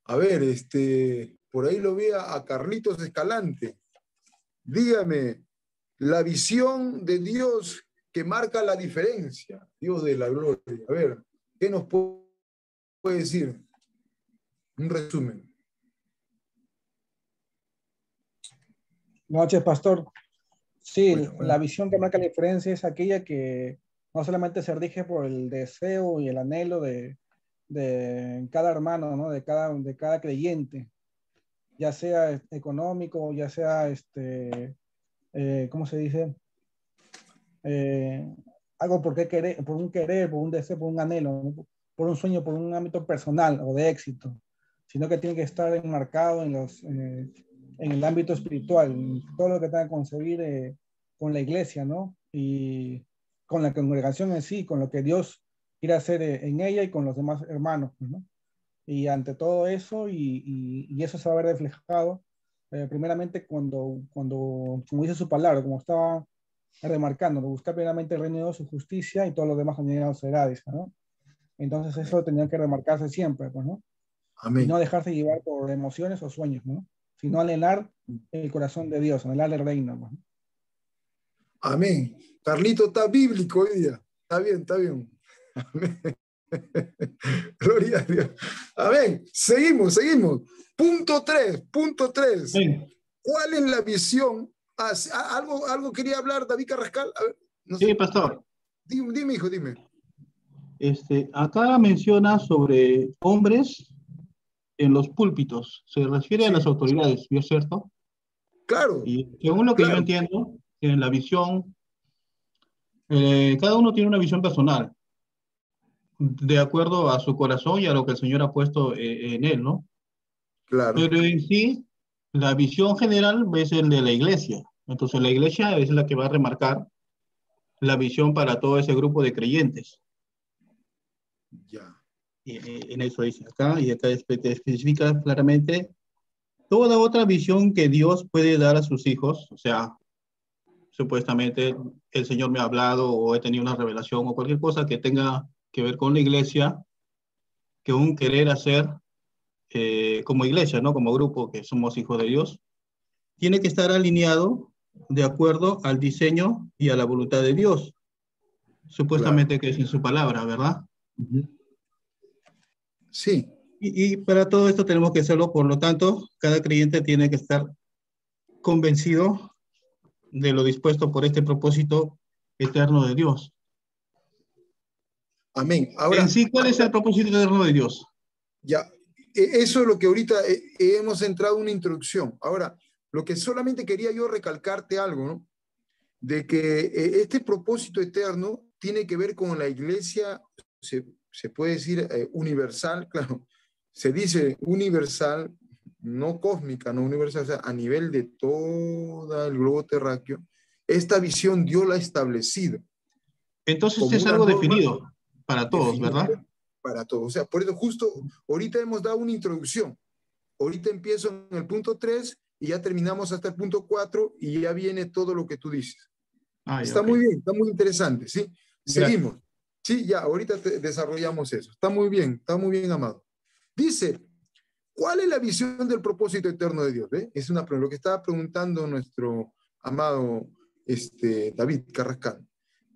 A ver, por ahí lo vi a Carlitos Escalante. Dígame, la visión de Dios que marca la diferencia, Dios de la gloria. A ver, ¿qué nos puede decir? Un resumen. Buenas noches, pastor. Sí, Bueno. la visión que marca la diferencia es aquella que no solamente se rige por el deseo y el anhelo de cada hermano, ¿no? De cada creyente, ya sea económico, ya sea, ¿cómo se dice? Algo por un querer, por un deseo, por un anhelo, ¿no? Por un sueño, por un ámbito personal o de éxito, sino que tiene que estar enmarcado en el ámbito espiritual, en todo lo que tenga que concebir con la iglesia, ¿no? Y con la congregación en sí, con lo que Dios quiere hacer en ella y con los demás hermanos, ¿no? Y ante todo eso, y eso se va a ver reflejado, primeramente cuando, como dice su palabra, como estaba remarcando, buscar primeramente el reino de Dios, su justicia, y todo lo demás añadido será, dice, ¿no? Entonces eso tenía que remarcarse siempre, pues, ¿no? Amén. Y no dejarse llevar por emociones o sueños, ¿no? Sino anhelar el corazón de Dios, anhelar el reino, ¿no? Amén. Carlito está bíblico hoy día. Está bien, está bien. Amén. Gloria a Dios. Amén. Seguimos. Punto 3. ¿Cuál es la visión? ¿Algo quería hablar David Carrascal? A ver, no sé. Sí, pastor. Dime, hijo, dime. Acá menciona sobre hombres en los púlpitos. Se refiere a las autoridades, ¿no es cierto? Claro. Y según lo que yo entiendo, en la visión, cada uno tiene una visión personal, de acuerdo a su corazón y a lo que el Señor ha puesto en él, ¿no? Claro. Pero en sí, la visión general es el de la iglesia. Entonces la iglesia es la que va a remarcar la visión para todo ese grupo de creyentes. Ya. Y en eso dice acá, y acá especifica claramente toda otra visión que Dios puede dar a sus hijos. O sea, supuestamente el Señor me ha hablado o he tenido una revelación o cualquier cosa que tenga que ver con la iglesia, que un querer hacer como iglesia, ¿no? Como grupo que somos hijos de Dios, tiene que estar alineado de acuerdo al diseño y a la voluntad de Dios, supuestamente que es en su palabra, ¿verdad? Sí. Y para todo esto tenemos que hacerlo, por lo tanto, cada creyente tiene que estar convencido de lo dispuesto por este propósito eterno de Dios. Amén. Ahora, en sí, ¿cuál es el propósito eterno de Dios? Ya, eso es lo que ahorita hemos entrado en una introducción. Ahora, lo que solamente quería yo recalcarte algo, ¿no? De que este propósito eterno tiene que ver con la iglesia, se puede decir universal, claro, se dice universal, no cósmica, no universal, o sea, a nivel de todo el globo terráqueo. Esta visión Dios la ha establecido. Entonces es algo definido para todos, ¿verdad? Para todos. O sea, por eso justo ahorita hemos dado una introducción. Ahorita empiezo en el punto 3 y ya terminamos hasta el punto 4 y ya viene todo lo que tú dices. Está muy bien, está muy interesante, ¿sí? Seguimos. Sí, ya, ahorita desarrollamos eso. Está muy bien, amado. Dice, ¿cuál es la visión del propósito eterno de Dios? Es lo que estaba preguntando nuestro amado David Carrascal.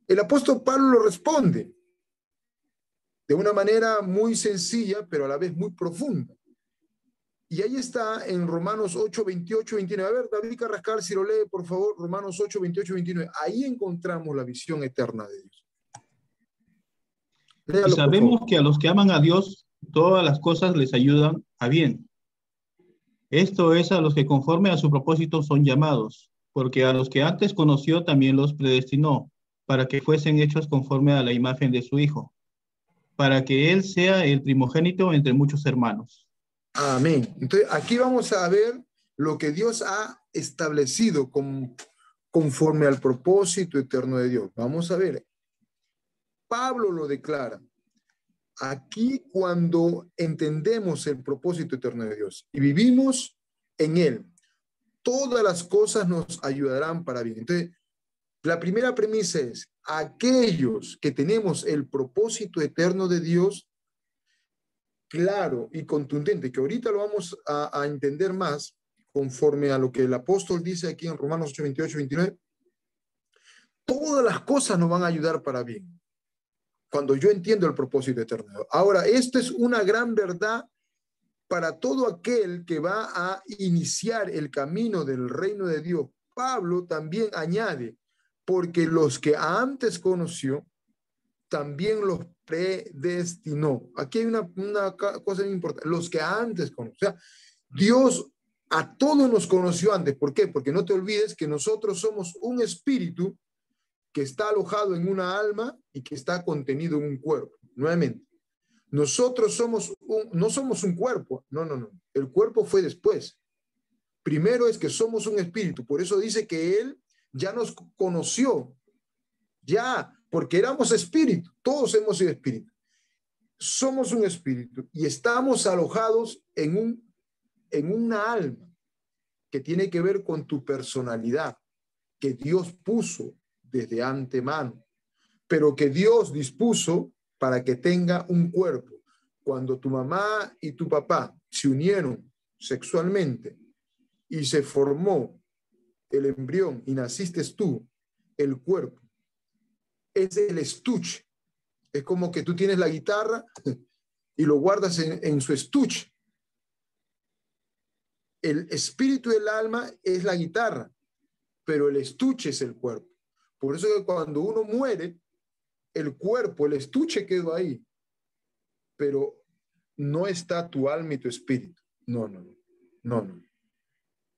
El apóstol Pablo lo responde de una manera muy sencilla, pero a la vez muy profunda. Y ahí está en Romanos 8, 28, 29. A ver, David Carrascal, si lo lee, por favor, Romanos 8, 28, 29. Ahí encontramos la visión eterna de Dios. Léalo, y sabemos que a los que aman a Dios, todas las cosas les ayudan a bien. Esto es a los que conforme a su propósito son llamados, porque a los que antes conoció también los predestinó, para que fuesen hechos conforme a la imagen de su Hijo, para que Él sea el primogénito entre muchos hermanos. Amén. Entonces, aquí vamos a ver lo que Dios ha establecido conforme al propósito eterno de Dios. Vamos a ver. Pablo lo declara. Aquí cuando entendemos el propósito eterno de Dios y vivimos en Él, todas las cosas nos ayudarán para bien. Entonces, la primera premisa es, aquellos que tenemos el propósito eterno de Dios, claro y contundente, que ahorita lo vamos a entender más conforme a lo que el apóstol dice aquí en Romanos 8, 28, 29, todas las cosas nos van a ayudar para bien, cuando yo entiendo el propósito eterno. Ahora, esto es una gran verdad para todo aquel que va a iniciar el camino del reino de Dios. Pablo también añade, porque los que antes conoció, también los predestinó. Aquí hay una cosa muy importante, los que antes conoció. O sea, Dios a todos nos conoció antes. ¿Por qué? Porque no te olvides que nosotros somos un espíritu que está alojado en una alma y que está contenido en un cuerpo. Nuevamente, nosotros no somos un cuerpo. No. El cuerpo fue después. Primero es que somos un espíritu. Por eso dice que Él ya nos conoció. Ya, porque éramos espíritu. Todos hemos sido espíritu. Somos un espíritu y estamos alojados en una alma que tiene que ver con tu personalidad, que Dios puso desde antemano, pero que Dios dispuso para que tenga un cuerpo. Cuando tu mamá y tu papá se unieron sexualmente y se formó el embrión y naciste tú, el cuerpo es el estuche. Es como que tú tienes la guitarra y lo guardas en su estuche. El espíritu del alma es la guitarra, pero el estuche es el cuerpo. Por eso que cuando uno muere, el cuerpo, el estuche quedó ahí, pero no está tu alma y tu espíritu. No.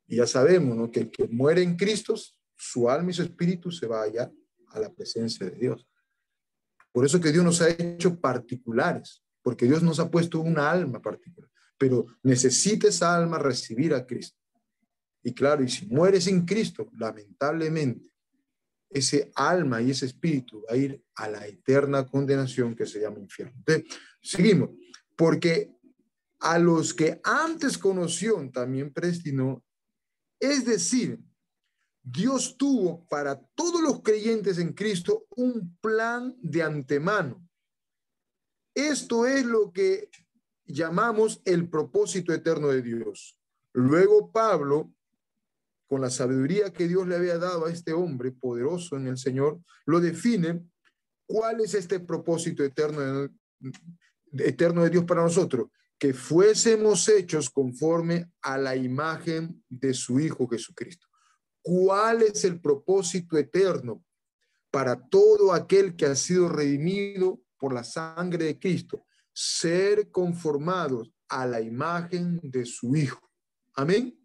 Y ya sabemos, ¿no?, que el que muere en Cristo, su alma y su espíritu se va allá a la presencia de Dios. Por eso que Dios nos ha hecho particulares, porque Dios nos ha puesto una alma particular, pero necesita esa alma recibir a Cristo. Y claro, y si mueres en Cristo, lamentablemente, ese alma y ese espíritu va a ir a la eterna condenación que se llama infierno. Entonces, seguimos. Porque a los que antes conoció también predestinó, es decir, Dios tuvo para todos los creyentes en Cristo un plan de antemano. Esto es lo que llamamos el propósito eterno de Dios. Luego Pablo, con la sabiduría que Dios le había dado a este hombre poderoso en el Señor, lo define. ¿Cuál es este propósito eterno de Dios para nosotros? Que fuésemos hechos conforme a la imagen de su Hijo Jesucristo. ¿Cuál es el propósito eterno para todo aquel que ha sido redimido por la sangre de Cristo? Ser conformados a la imagen de su Hijo. Amén.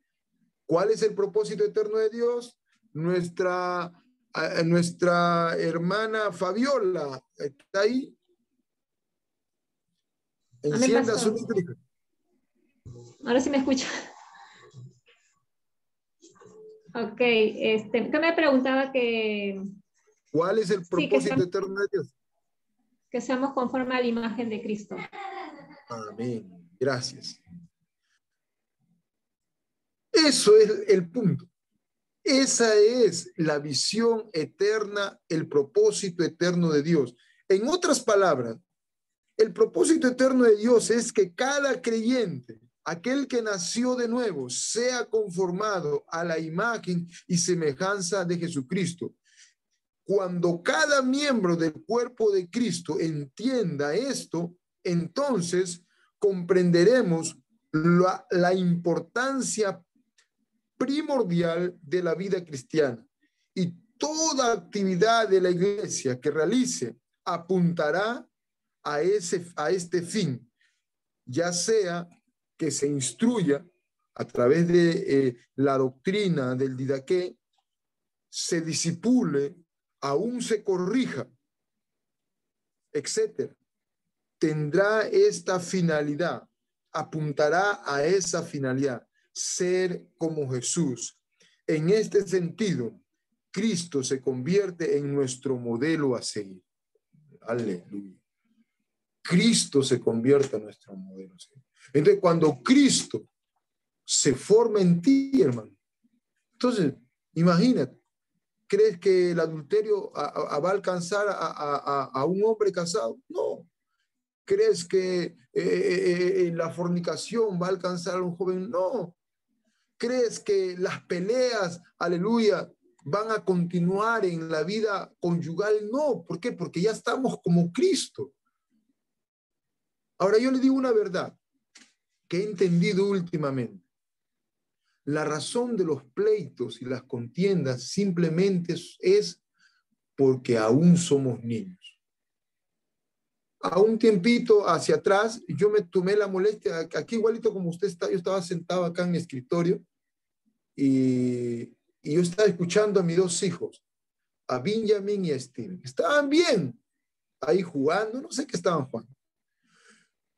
¿Cuál es el propósito eterno de Dios? Nuestra hermana Fabiola está ahí. Encienda su micrófono. Ahora sí me escucha. Ok, que me preguntaba que... ¿Cuál es el propósito eterno de Dios? Que seamos conforme a la imagen de Cristo. Amén. Gracias. Eso es el punto. Esa es la visión eterna, el propósito eterno de Dios. En otras palabras, el propósito eterno de Dios es que cada creyente, aquel que nació de nuevo, sea conformado a la imagen y semejanza de Jesucristo. Cuando cada miembro del cuerpo de Cristo entienda esto, entonces comprenderemos la importancia primordial de la vida cristiana, y toda actividad de la iglesia que realice apuntará a este fin, ya sea que se instruya a través de la doctrina del didaqué, se disipule, aún se corrija, etc. Tendrá esta finalidad, apuntará a esa finalidad, ser como Jesús. En este sentido, Cristo se convierte en nuestro modelo a seguir. Aleluya. Cristo se convierte en nuestro modelo a seguir. Entonces, cuando Cristo se forma en ti, hermano, entonces, imagínate, ¿crees que el adulterio va a alcanzar a un hombre casado? No. ¿Crees que la fornicación va a alcanzar a un joven? No. ¿Crees que las peleas, aleluya, van a continuar en la vida conyugal? No. ¿Por qué? Porque ya estamos como Cristo. Ahora yo le digo una verdad que he entendido últimamente. La razón de los pleitos y las contiendas simplemente es porque aún somos niños. A un tiempito hacia atrás, yo me tomé la molestia, aquí igualito como usted está, yo estaba sentado acá en mi escritorio y yo estaba escuchando a mis dos hijos, a Benjamin y a Steven. Estaban bien ahí jugando, no sé qué estaban jugando.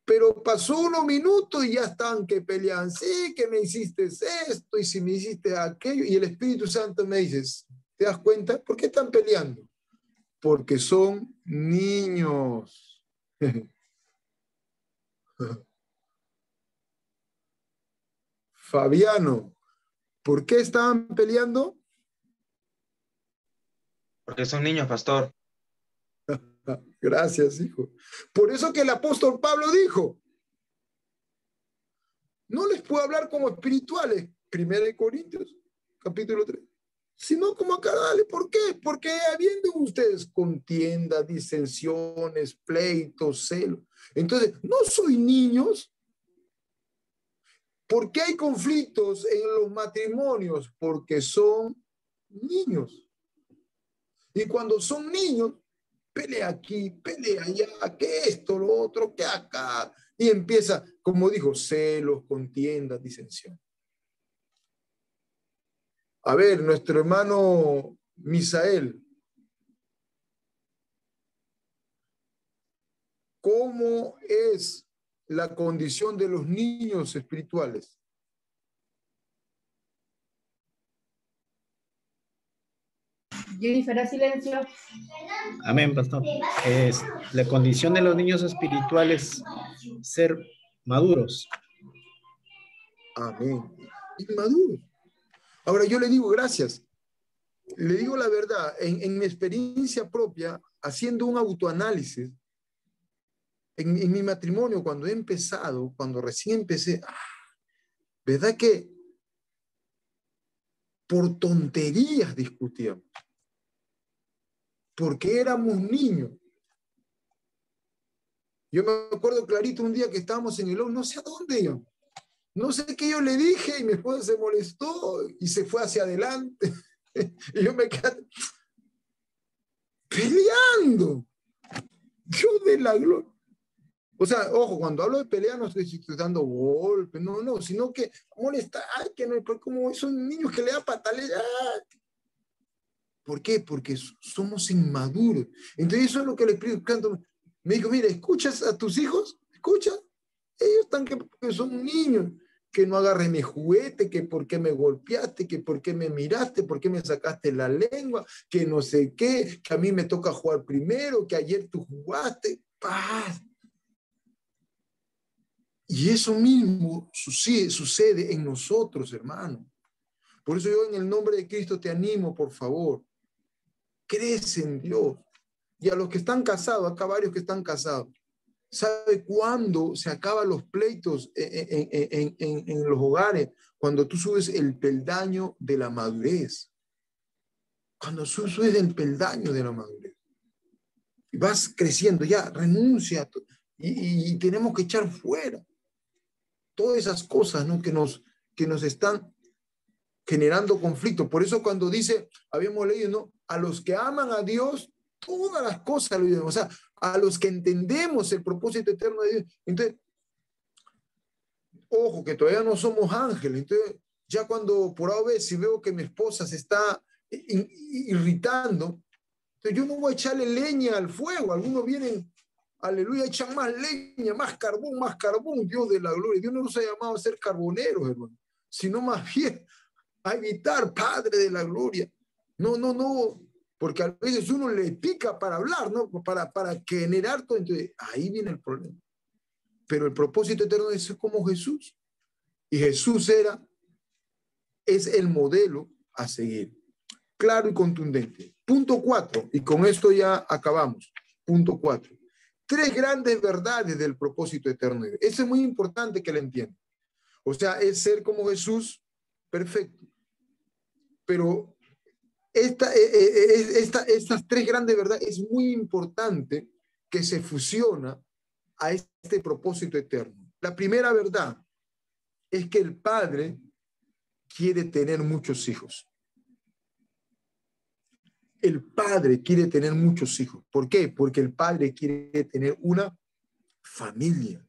Pero pasó unos minutos y ya estaban que peleaban. Sí, que me hiciste esto y si me hiciste aquello. Y el Espíritu Santo me dice, ¿te das cuenta? ¿Por qué están peleando? Porque son niños. Fabiano, ¿por qué estaban peleando? Porque son niños, pastor. Gracias, hijo. Por eso que el apóstol Pablo dijo, no les puedo hablar como espirituales, 1 Corintios, capítulo 3, sino como carnales. ¿Por qué? Porque habiendo ustedes contiendas, disensiones, pleitos, celos. Entonces, no soy niños. ¿Por qué hay conflictos en los matrimonios? Porque son niños. Y cuando son niños, pelea aquí, pelea allá, que esto, lo otro, que acá. Y empieza, como dijo, celos, contiendas, disensión. A ver, nuestro hermano Misael, ¿cómo es la condición de los niños espirituales? Jennifer, a silencio. Amén, pastor. La condición de los niños espirituales, ser maduros. Amén. Inmaduros. Ahora yo le digo gracias. Le digo la verdad, en mi experiencia propia, haciendo un autoanálisis, en mi matrimonio, cuando he empezado, cuando recién empecé, ¿verdad que por tonterías discutíamos? Porque éramos niños. Yo me acuerdo clarito un día que estábamos en el no sé a dónde yo. No sé qué yo le dije y mi esposa se molestó y se fue hacia adelante. Y yo me quedé peleando. Dios de la gloria. O sea, ojo, cuando hablo de pelea no estoy dando golpes, no, sino que molesta, que no, como esos niños que le dan patalear. ¿Por qué? Porque somos inmaduros. Entonces eso es lo que el Espíritu Santo me dijo, mira, ¿escuchas a tus hijos? ¿Escuchas? Ellos están que son niños, que no agarres mi juguete, que por qué me golpeaste, que por qué me miraste, por qué me sacaste la lengua, que no sé qué, que a mí me toca jugar primero, que ayer tú jugaste. ¡Paz! Y eso mismo sucede en nosotros, hermano. Por eso yo en el nombre de Cristo te animo, por favor. Crece en Dios. Y a los que están casados, acá varios que están casados, ¿sabe cuándo se acaban los pleitos en los hogares? Cuando tú subes el peldaño de la madurez. Cuando subes el peldaño de la madurez. Y vas creciendo, ya renuncia. Y tenemos que echar fuera todas esas cosas, ¿no? que nos están generando conflicto. Por eso cuando dice, habíamos leído, ¿no? A los que aman a Dios, todas las cosas lo ayudan. O sea, a los que entendemos el propósito eterno de Dios. Entonces, Ojo, que todavía no somos ángeles. Entonces, ya cuando por A vez si veo que mi esposa se está irritando, entonces yo no voy a echarle leña al fuego. Algunos vienen, aleluya, echan más leña, más carbón, Dios de la gloria. Dios no nos ha llamado a ser carboneros, hermano, sino más bien a evitar, Padre de la gloria. No, porque a veces uno le pica para hablar, ¿no? Para generar todo. Entonces, ahí viene el problema. Pero el propósito eterno es como Jesús. Y Jesús es el modelo a seguir. Claro y contundente. Punto 4, y con esto ya acabamos. Punto 4. 3 grandes verdades del propósito eterno. Eso es muy importante que lo entiendan. O sea, es ser como Jesús, perfecto. Pero estas 3 grandes verdades es muy importante que se fusiona a este propósito eterno. La primera verdad es que el Padre quiere tener muchos hijos. El Padre quiere tener muchos hijos. ¿Por qué? Porque el Padre quiere tener una familia.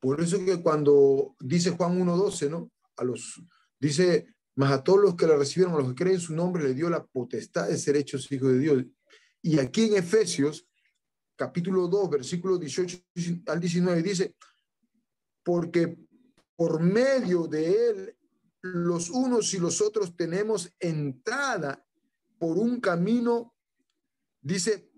Por eso que cuando dice Juan 1:12, ¿no? Dice, mas a todos los que le recibieron, a los que creen en su nombre, le dio la potestad de ser hechos hijos de Dios. Y aquí en Efesios, capítulo 2, versículos 18 al 19, dice, porque por medio de él, los unos y los otros tenemos entrada por un camino, dice,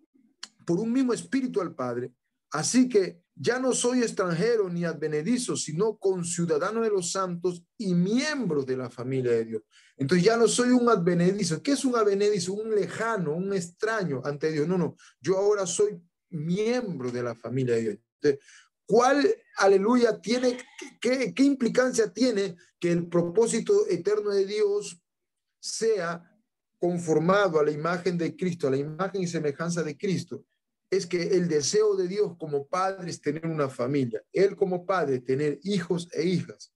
por un mismo espíritu al Padre. Así que ya no soy extranjero ni advenedizo, sino conciudadano de los santos y miembro de la familia de Dios. Entonces ya no soy un advenedizo. ¿Qué es un advenedizo? Un lejano, un extraño ante Dios. No. Yo ahora soy miembro de la familia de Dios. Entonces, ¿cuál, aleluya, tiene, qué implicancia tiene que el propósito eterno de Dios sea conformado a la imagen de Cristo, a la imagen y semejanza de Cristo? Es que el deseo de Dios como padre es tener una familia. Él como padre tener hijos e hijas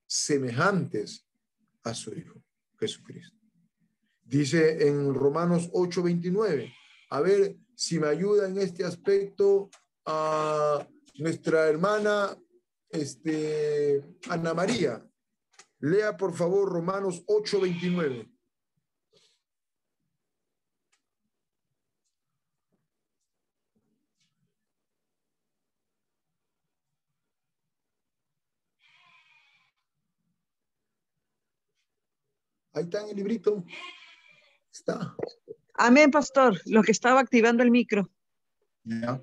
semejantes a su Hijo, Jesucristo. Dice en Romanos 8:29. A ver si me ayuda en este aspecto a nuestra hermana Ana María. Lea por favor Romanos 8:29. Ahí está en el librito. Está. Amén, pastor. Lo que estaba activando el micro. Ya.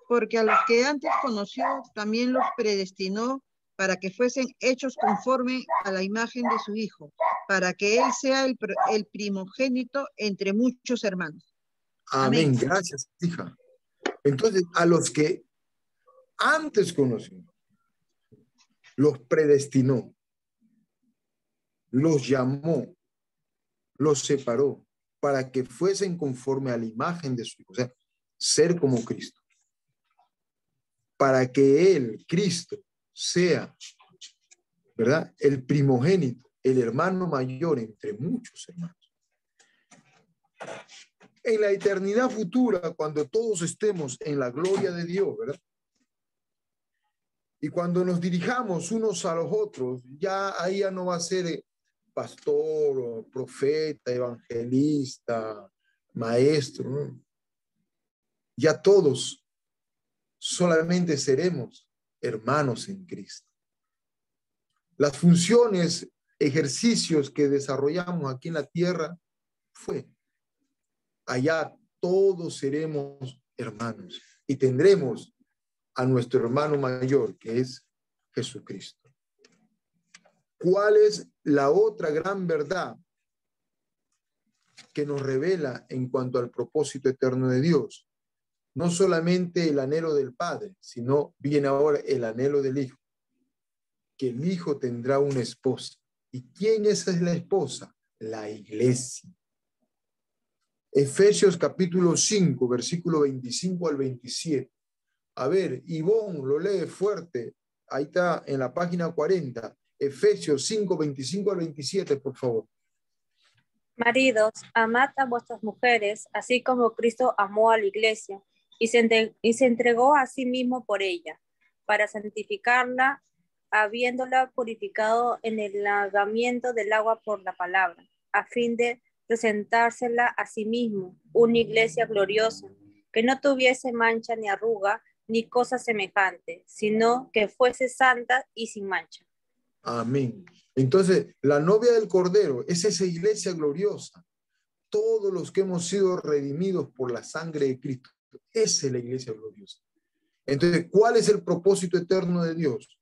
Porque a los que antes conoció, también los predestinó para que fuesen hechos conforme a la imagen de su Hijo, para que Él sea el primogénito entre muchos hermanos. Amén. Gracias, hija. Entonces, a los que antes conoció, los predestinó, los llamó, los separó para que fuesen conforme a la imagen de su Hijo, o sea, ser como Cristo. Para que Él, Cristo, sea, ¿verdad?, el primogénito, el hermano mayor entre muchos hermanos. En la eternidad futura, cuando todos estemos en la gloria de Dios, ¿verdad?, y cuando nos dirijamos unos a los otros, ya ahí ya no va a ser pastor, profeta, evangelista, maestro, ¿no? Ya todos solamente seremos hermanos en Cristo. Las funciones, ejercicios que desarrollamos aquí en la tierra fue, allá todos seremos hermanos y tendremos a nuestro hermano mayor, que es Jesucristo. ¿Cuál es la otra gran verdad que nos revela en cuanto al propósito eterno de Dios? No solamente el anhelo del Padre, sino viene ahora el anhelo del Hijo, que el Hijo tendrá una esposa. ¿Y quién es la esposa? La iglesia. Efesios capítulo 5, versículo 25 al 27. A ver, Ivonne, lo lee fuerte. Ahí está en la página 40. Efesios 5, 25 al 27, por favor. Maridos, amad a vuestras mujeres, así como Cristo amó a la iglesia y se entregó a sí mismo por ella, para santificarla, habiéndola purificado en el lavamiento del agua por la palabra, a fin de presentársela a sí mismo, una iglesia gloriosa, que no tuviese mancha ni arruga, ni cosa semejante, sino que fuese santa y sin mancha. Amén. Entonces, la novia del Cordero es esa iglesia gloriosa. Todos los que hemos sido redimidos por la sangre de Cristo. Esa es la iglesia gloriosa. Entonces, ¿cuál es el propósito eterno de Dios?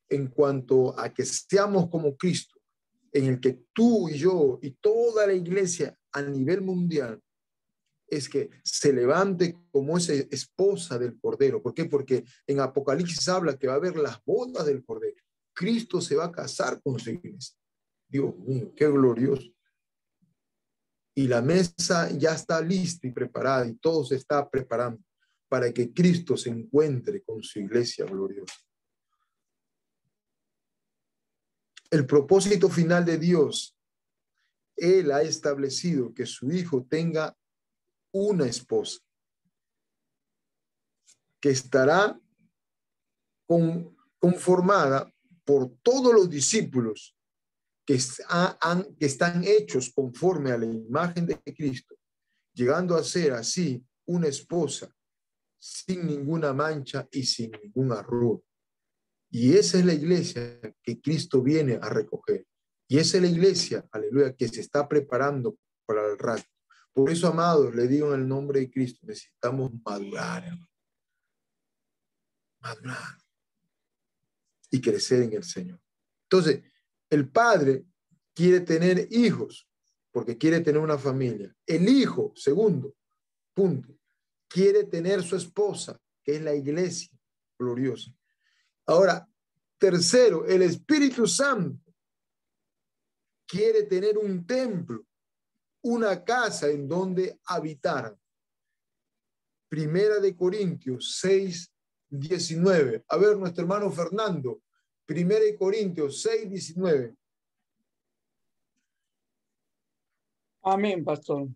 En cuanto a que seamos como Cristo, en el que tú y yo y toda la iglesia a nivel mundial es que se levante como esa esposa del Cordero. ¿Por qué? Porque en Apocalipsis habla que va a haber las bodas del Cordero. Cristo se va a casar con su iglesia. Dios mío, qué glorioso. Y la mesa ya está lista y preparada y todo se está preparando para que Cristo se encuentre con su iglesia gloriosa. El propósito final de Dios, Él ha establecido que su Hijo tenga una esposa que estará conformada por todos los discípulos que están hechos conforme a la imagen de Cristo, llegando a ser así una esposa sin ninguna mancha y sin ningún arruga. Y esa es la iglesia que Cristo viene a recoger. Y esa es la iglesia, aleluya, que se está preparando para el rapto. Por eso, amados, le digo en el nombre de Cristo, necesitamos madurar, hermano. Madurar y crecer en el Señor. Entonces, el padre quiere tener hijos porque quiere tener una familia. El hijo, segundo punto, quiere tener su esposa, que es la iglesia gloriosa. Ahora, tercero, el Espíritu Santo quiere tener un templo, una casa en donde habitar. Primera de Corintios 6:19. A ver, nuestro hermano Fernando, Primera de Corintios 6:19. Amén, pastor.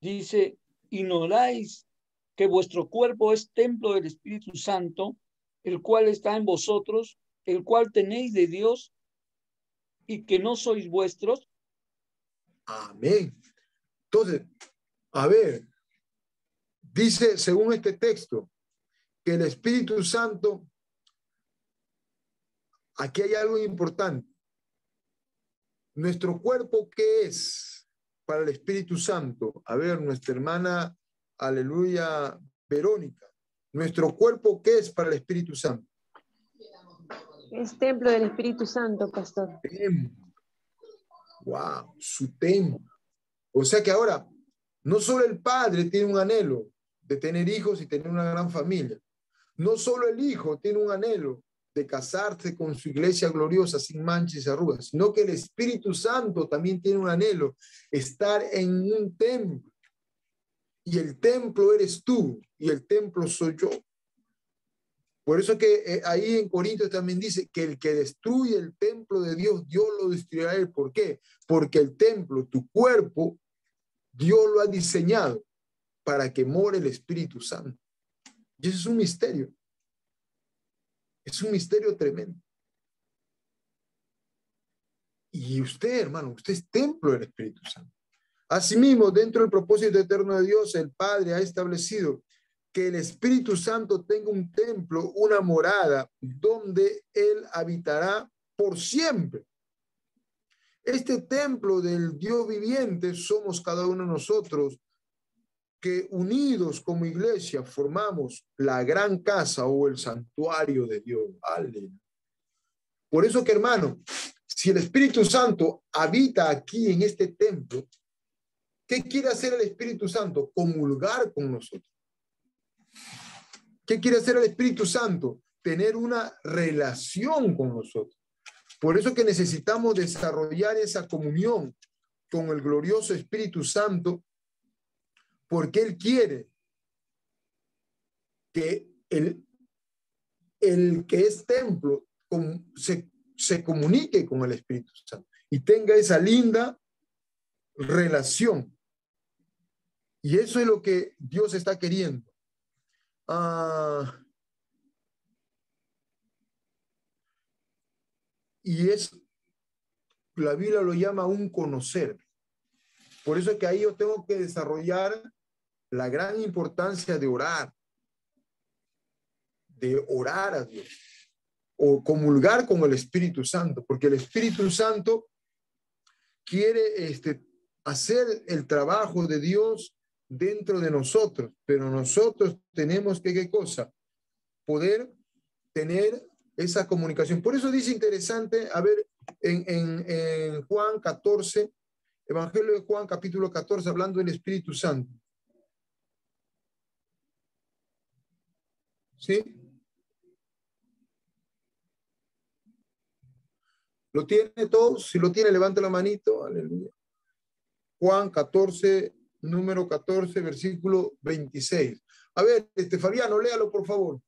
Dice, ignoráis que vuestro cuerpo es templo del Espíritu Santo, el cual está en vosotros, el cual tenéis de Dios, y que no sois vuestros. Amén. Entonces, a ver, dice según este texto que el Espíritu Santo, aquí hay algo importante. Nuestro cuerpo, ¿qué es para el Espíritu Santo? A ver, nuestra hermana, aleluya, Verónica. Nuestro cuerpo, ¿qué es para el Espíritu Santo? Es templo del Espíritu Santo, pastor. Templo. Wow, su templo. O sea que ahora, no solo el padre tiene un anhelo de tener hijos y tener una gran familia. No solo el hijo tiene un anhelo de casarse con su iglesia gloriosa sin manchas y arrugas, sino que el Espíritu Santo también tiene un anhelo, estar en un templo. Y el templo eres tú y el templo soy yo. Por eso que ahí en Corintios también dice que el que destruye el templo de Dios, Dios lo destruirá a él. ¿Por qué? Porque el templo, tu cuerpo, Dios lo ha diseñado para que more el Espíritu Santo. Y eso es un misterio. Es un misterio tremendo. Y usted, hermano, usted es templo del Espíritu Santo. Asimismo, dentro del propósito eterno de Dios, el Padre ha establecido que el Espíritu Santo tenga un templo, una morada, donde Él habitará por siempre. Este templo del Dios viviente somos cada uno de nosotros, que unidos como iglesia formamos la gran casa o el santuario de Dios. Aleluya. Por eso que, hermano, si el Espíritu Santo habita aquí en este templo, ¿qué quiere hacer el Espíritu Santo? Comulgar con nosotros. ¿Qué quiere hacer el Espíritu Santo? Tener una relación con nosotros. Por eso que necesitamos desarrollar esa comunión con el glorioso Espíritu Santo, porque Él quiere que el que es templo se comunique con el Espíritu Santo y tenga esa linda relación. Y eso es lo que Dios está queriendo. Y la Biblia lo llama un conocer. Por eso es que ahí yo tengo que desarrollar la gran importancia de orar a Dios, o comulgar con el Espíritu Santo, porque el Espíritu Santo quiere hacer el trabajo de Dios dentro de nosotros, pero nosotros tenemos que, ¿qué cosa? Poder tener esa comunicación. Por eso dice interesante, a ver, en Juan 14, Evangelio de Juan, capítulo 14, hablando del Espíritu Santo. ¿Sí? ¿Lo tiene todos? Si lo tiene, levante la manito. Aleluya. Juan 14, número 14, versículo 26. A ver, Fabiano, léalo, por favor.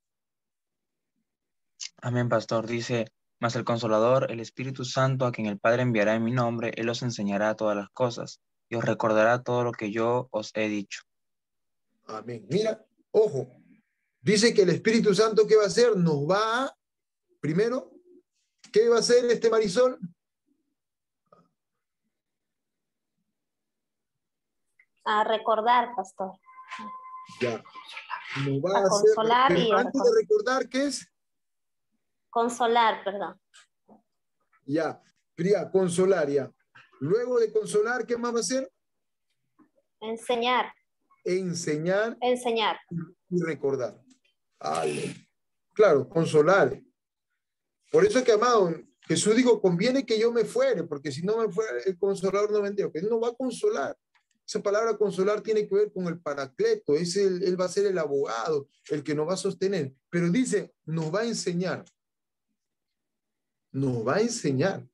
Amén, pastor. Dice, mas el Consolador, el Espíritu Santo, a quien el Padre enviará en mi nombre, Él os enseñará todas las cosas y os recordará todo lo que yo os he dicho. Amén. Mira, ojo, dice que el Espíritu Santo, ¿qué va a hacer? Nos va a, primero, ¿qué va a hacer Marisol? A recordar, pastor. Ya. Nos va A a hacer, consolar pero y antes de recordar, ¿qué es? Consolar, perdón. Ya, consolar, ya. Luego de consolar, ¿qué más va a hacer? Enseñar. Enseñar. Enseñar. Y recordar. Claro, consolar. Por eso es que, amado, Jesús dijo, conviene que yo me fuere, porque si no me fuera, el consolador no vendría, que Él no va a consolar. Esa palabra consolar tiene que ver con el paracleto, Él va a ser el abogado, el que nos va a sostener. Pero dice, nos va a enseñar. Nos va a enseñar.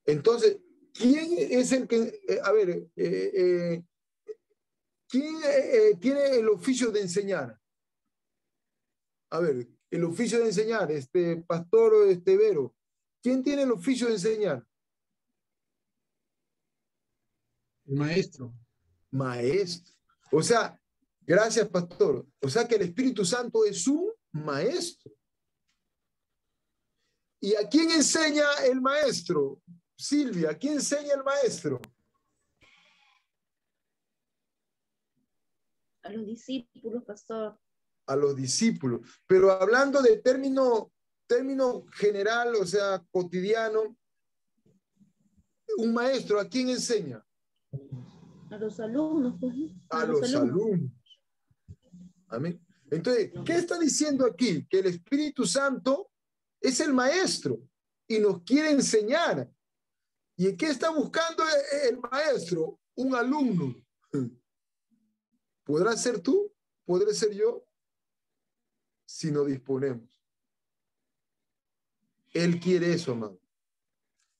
Entonces, ¿quién es el que, quién tiene el oficio de enseñar? A ver, el oficio de enseñar, pastor Vero, ¿quién tiene el oficio de enseñar? El maestro. Maestro. O sea, gracias, pastor. O sea que el Espíritu Santo es un maestro. ¿Y a quién enseña el maestro? Silvia, ¿a quién enseña el maestro? A los discípulos, pastor. A los discípulos. Pero hablando de término general, o sea, cotidiano, un maestro, ¿a quién enseña? A los alumnos. Pues. A los alumnos. Amén. Entonces, ¿qué está diciendo aquí? Que el Espíritu Santo es el maestro y nos quiere enseñar. ¿Y qué está buscando el maestro? Un alumno. ¿Podrás ser tú? ¿Podré ser yo? Si nos disponemos. Él quiere eso, amado.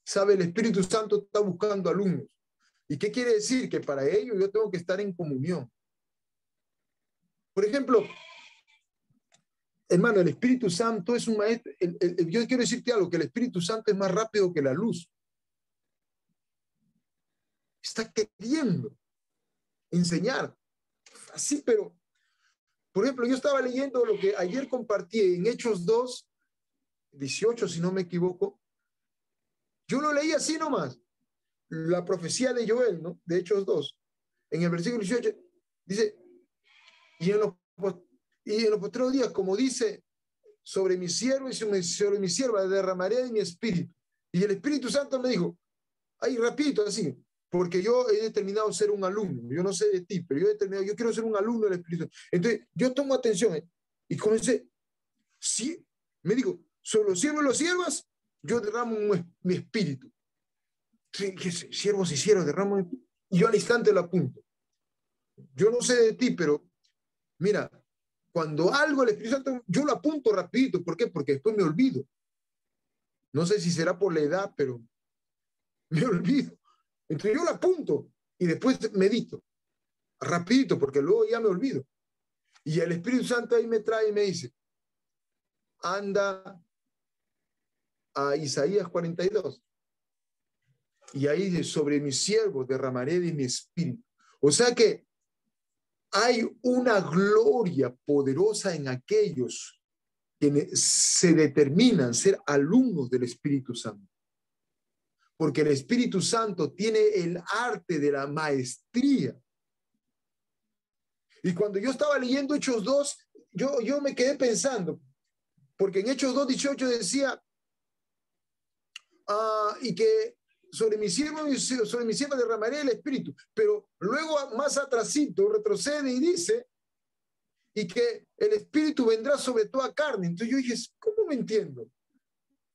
¿Sabe? El Espíritu Santo está buscando alumnos. ¿Y qué quiere decir? Que para ello yo tengo que estar en comunión. Por ejemplo, hermano, el Espíritu Santo es un maestro. Yo quiero decirte algo, que el Espíritu Santo es más rápido que la luz. Está queriendo enseñar. Así, pero, por ejemplo, yo estaba leyendo lo que ayer compartí en Hechos 2, 18, si no me equivoco. Yo lo leí así nomás. La profecía de Joel, ¿no? De Hechos 2. En el versículo 18 dice, y en los postreros días, como dice, sobre mi siervo y sobre mi sierva derramaré de mi espíritu. Y el Espíritu Santo me dijo, ahí rapidito así, porque yo he determinado ser un alumno. Yo no sé de ti, pero yo quiero ser un alumno del Espíritu. Entonces, yo tomo atención y comencé, sí, me digo, sobre los siervos y las siervas, yo derramo mi espíritu. Siervos y siervas derramo mi espíritu. Y yo al instante lo apunto. Yo no sé de ti, pero mira, cuando algo el Espíritu Santo, yo lo apunto rapidito. ¿Por qué? Porque después me olvido. No sé si será por la edad, pero me olvido. Entonces yo lo apunto y después medito. Rapidito, porque luego ya me olvido. Y el Espíritu Santo ahí me trae y me dice, anda a Isaías 42. Y ahí dice, sobre mis siervos derramaré de mi espíritu. O sea que hay una gloria poderosa en aquellos que se determinan ser alumnos del Espíritu Santo. Porque el Espíritu Santo tiene el arte de la maestría. Y cuando yo estaba leyendo Hechos 2, yo me quedé pensando, porque en Hechos 2:18 decía, y que sobre mi sierva derramaré el Espíritu. Pero luego más atrasito retrocede y dice, y que el Espíritu vendrá sobre toda carne. Entonces yo dije, ¿cómo me entiendo?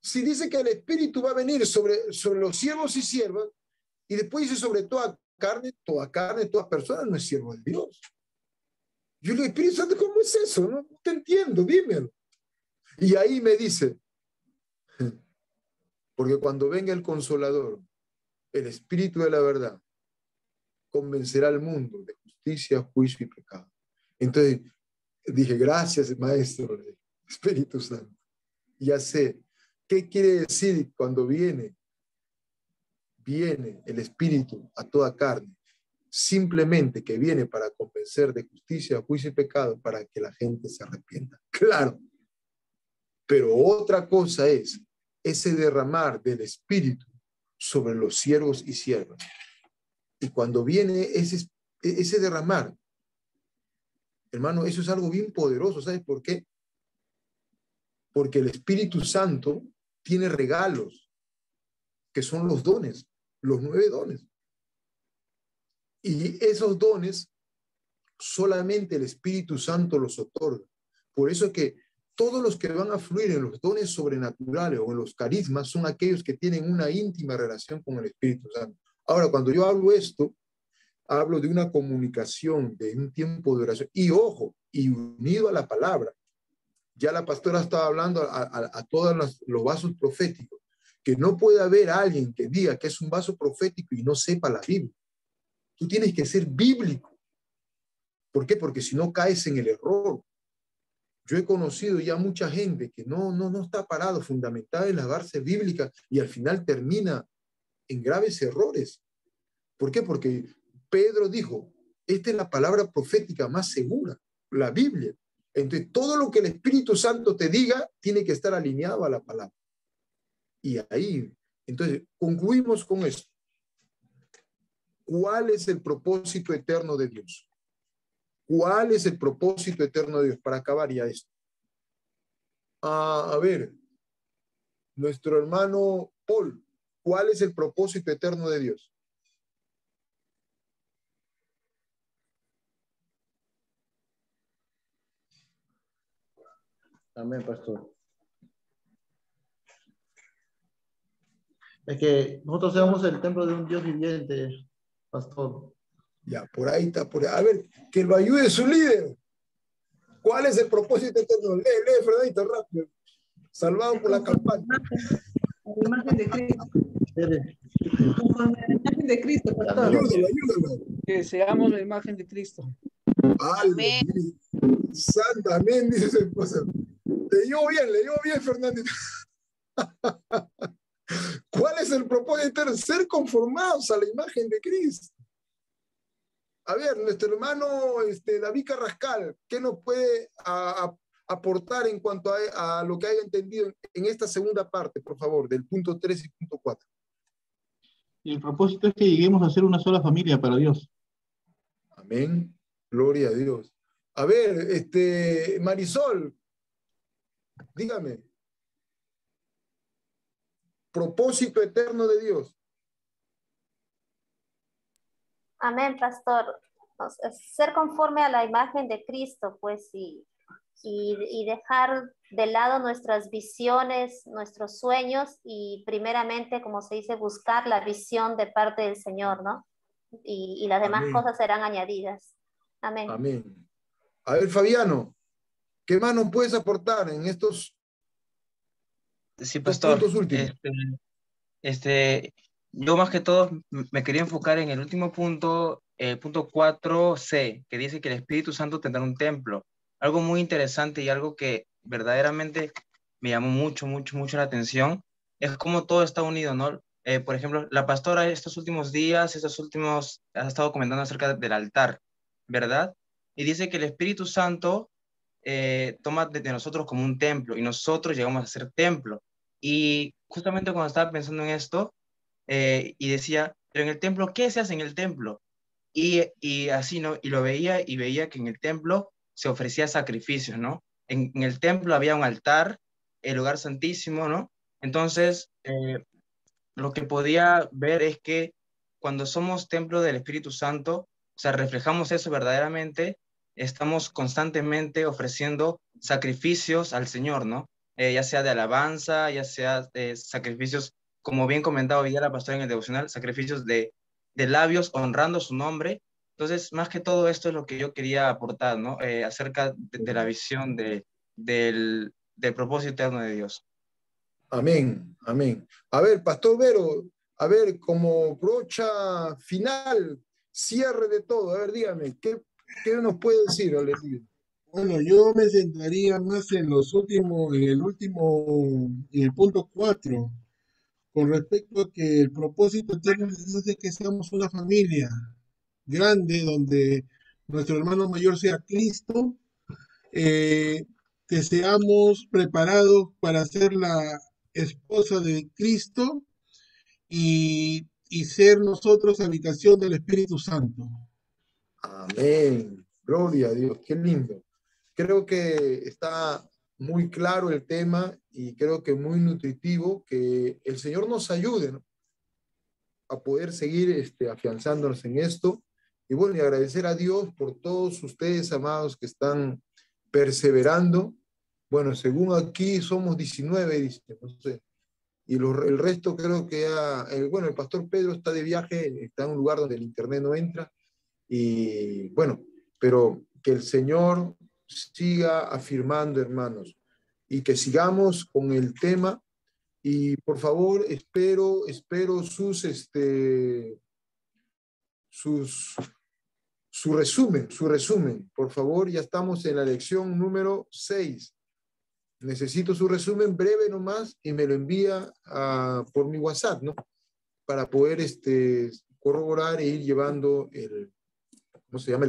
Si dice que el Espíritu va a venir sobre los siervos y siervas, y después dice sobre toda carne, toda persona no es siervo de Dios. Yo le digo, Espíritu Santo, ¿cómo es eso? No te entiendo, dímelo. Y ahí me dice, porque cuando venga el Consolador, el Espíritu de la verdad, convencerá al mundo de justicia, juicio y pecado. Entonces dije, gracias, Maestro, Espíritu Santo. Ya sé, ¿qué quiere decir cuando viene el Espíritu a toda carne? Simplemente que viene para convencer de justicia, juicio y pecado, para que la gente se arrepienta. Claro. Pero otra cosa es ese derramar del Espíritu sobre los siervos y siervas. Y cuando viene ese derramar, hermano, eso es algo bien poderoso. ¿Sabes por qué? Porque el Espíritu Santo tiene regalos, que son los dones, los 9 dones. Y esos dones solamente el Espíritu Santo los otorga. Por eso que todos los que van a fluir en los dones sobrenaturales o en los carismas son aquellos que tienen una íntima relación con el Espíritu Santo. Ahora, cuando yo hablo esto, hablo de una comunicación, de un tiempo de oración. Y ojo, y unido a la palabra. Ya la pastora estaba hablando a todos los vasos proféticos, que no puede haber alguien que diga que es un vaso profético y no sepa la Biblia. Tú tienes que ser bíblico. ¿Por qué? Porque si no caes en el error. Yo he conocido ya mucha gente que no está parado, fundamentada en la base bíblica y al final termina en graves errores. ¿Por qué? Porque Pedro dijo, esta es la palabra profética más segura, la Biblia. Entonces, todo lo que el Espíritu Santo te diga tiene que estar alineado a la palabra. Y ahí, entonces, concluimos con esto. ¿Cuál es el propósito eterno de Dios? ¿Cuál es el propósito eterno de Dios? Para acabar ya esto. A ver, nuestro hermano Paul, ¿cuál es el propósito eterno de Dios? Amén, pastor. Es que nosotros seamos el templo de un Dios viviente, pastor. Ya, por ahí está. A ver, que lo ayude su líder. ¿Cuál es el propósito eterno? Lee, Fernandito, rápido. Salvado por la campaña. La imagen de Cristo. Conforme a la imagen de Cristo, pastor. Ayúdalo. Que seamos la imagen de Cristo. Amén. Santa, amén, dice su esposa. Leyó bien, Fernandito. ¿Cuál es el propósito eterno? Ser conformados a la imagen de Cristo. A ver, nuestro hermano David Carrascal, ¿qué nos puede aportar en cuanto a lo que haya entendido en esta segunda parte, por favor, del punto 3 y punto 4? Y el propósito es que lleguemos a ser una sola familia para Dios. Amén. Gloria a Dios. A ver, Marisol, dígame. Propósito eterno de Dios. Amén, pastor. Ser conforme a la imagen de Cristo, pues, y dejar de lado nuestras visiones, nuestros sueños, y primeramente, como se dice, buscar la visión de parte del Señor, ¿no? Y las demás cosas serán añadidas. Amén. Amén. A ver, Fabiano, ¿qué más nos puedes aportar en estos pastor, puntos últimos? Yo más que todo me quería enfocar en el último punto, el punto 4C, que dice que el Espíritu Santo tendrá un templo. Algo muy interesante y algo que verdaderamente me llamó mucho la atención, es cómo todo está unido, ¿no? Por ejemplo, la pastora estos últimos días, ha estado comentando acerca del altar, ¿verdad? y dice que el Espíritu Santo toma de nosotros como un templo y nosotros llegamos a ser templo. Y justamente cuando estaba pensando en esto, y decía, pero en el templo, ¿qué se hace en el templo? Y así, ¿no? Y lo veía y veía que en el templo se ofrecía sacrificios, ¿no? En el templo había un altar, el lugar santísimo, ¿no? Entonces, lo que podía ver es que cuando somos templo del Espíritu Santo, o sea, reflejamos eso verdaderamente, estamos constantemente ofreciendo sacrificios al Señor, ¿no? Ya sea de alabanza, ya sea sacrificios, como bien comentaba hoy día la pastora en el devocional, sacrificios de labios honrando su nombre. Entonces, más que todo esto es lo que yo quería aportar, ¿no? Acerca de la visión del propósito eterno de Dios. Amén, amén. A ver, Pastor Vero, a ver, como brocha final, cierre de todo, a ver, dígame, ¿qué nos puede decir? Aleluya? Bueno, yo me centraría más en en el punto 4, con respecto a que el propósito eterno de Dios es que seamos una familia grande, donde nuestro hermano mayor sea Cristo, que seamos preparados para ser la esposa de Cristo y ser nosotros habitación del Espíritu Santo. Amén. Gloria a Dios, qué lindo. Creo que está muy claro el tema y creo que muy nutritivo, que el Señor nos ayude, ¿no?, a poder seguir afianzándonos en esto. Y bueno, y agradecer a Dios por todos ustedes, amados, que están perseverando. Bueno, según aquí somos 19, dice, no sé. Y el resto creo que bueno, el pastor Pedro está de viaje, está en un lugar donde el internet no entra. Y bueno, pero que el Señor siga afirmando, hermanos, y que sigamos con el tema. Y por favor, espero su resumen. Por favor, ya estamos en la lección número 6. Necesito su resumen breve nomás y me lo envía por mi WhatsApp, ¿no? Para poder corroborar e ir llevando el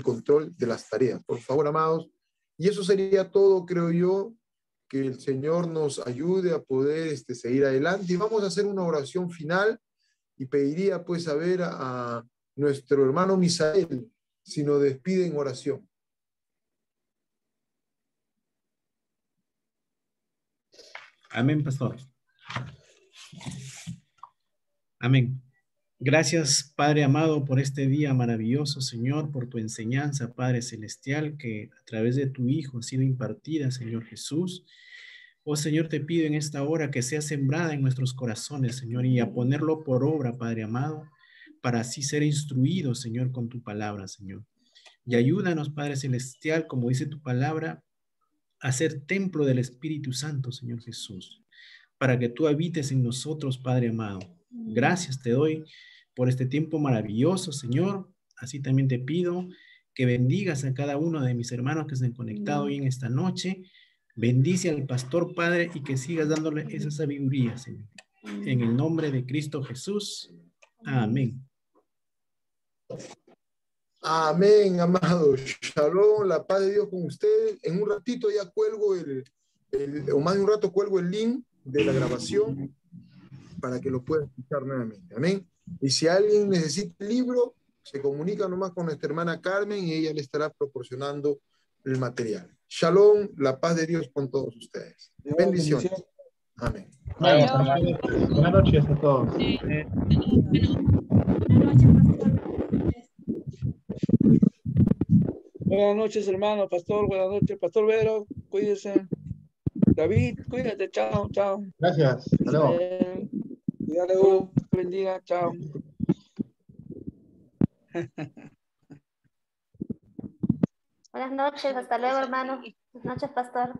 control de las tareas. Por favor, amados. Y eso sería todo, creo yo. Que el Señor nos ayude a poder seguir adelante. Y vamos a hacer una oración final y pediría pues a ver a nuestro hermano Misael si nos despide en oración. Amén, pastor. Amén. Gracias, Padre amado, por este día maravilloso, Señor, por tu enseñanza, Padre celestial, que a través de tu Hijo ha sido impartida, Señor Jesús. Oh, Señor, te pido en esta hora que sea sembrada en nuestros corazones, Señor, y a ponerlo por obra, Padre amado, para así ser instruidos, Señor, con tu palabra, Señor. Y ayúdanos, Padre celestial, como dice tu palabra, a ser templo del Espíritu Santo, Señor Jesús, para que tú habites en nosotros, Padre amado. Gracias te doy por este tiempo maravilloso, Señor. Así también te pido que bendigas a cada uno de mis hermanos que se han conectado hoy en esta noche. Bendice al pastor, Padre, y que sigas dándole esa sabiduría, Señor. En el nombre de Cristo Jesús. Amén. Amén, amados. Shalom, la paz de Dios con ustedes. En un ratito ya cuelgo o más de un rato cuelgo el link de la grabación para que lo puedan escuchar nuevamente. Amén. Y si alguien necesita el libro, se comunica nomás con nuestra hermana Carmen y ella le estará proporcionando el material. Shalom, la paz de Dios con todos ustedes. Bendiciones. Amén. Buenas noches a todos. Buenas noches, hermano, pastor. Buenas noches, pastor Vero. Cuídese. David, cuídate. Chao, chao. Gracias. Hasta luego. Dios bendiga. Chao. Buenas noches, hasta luego, hermano. Buenas noches, pastor.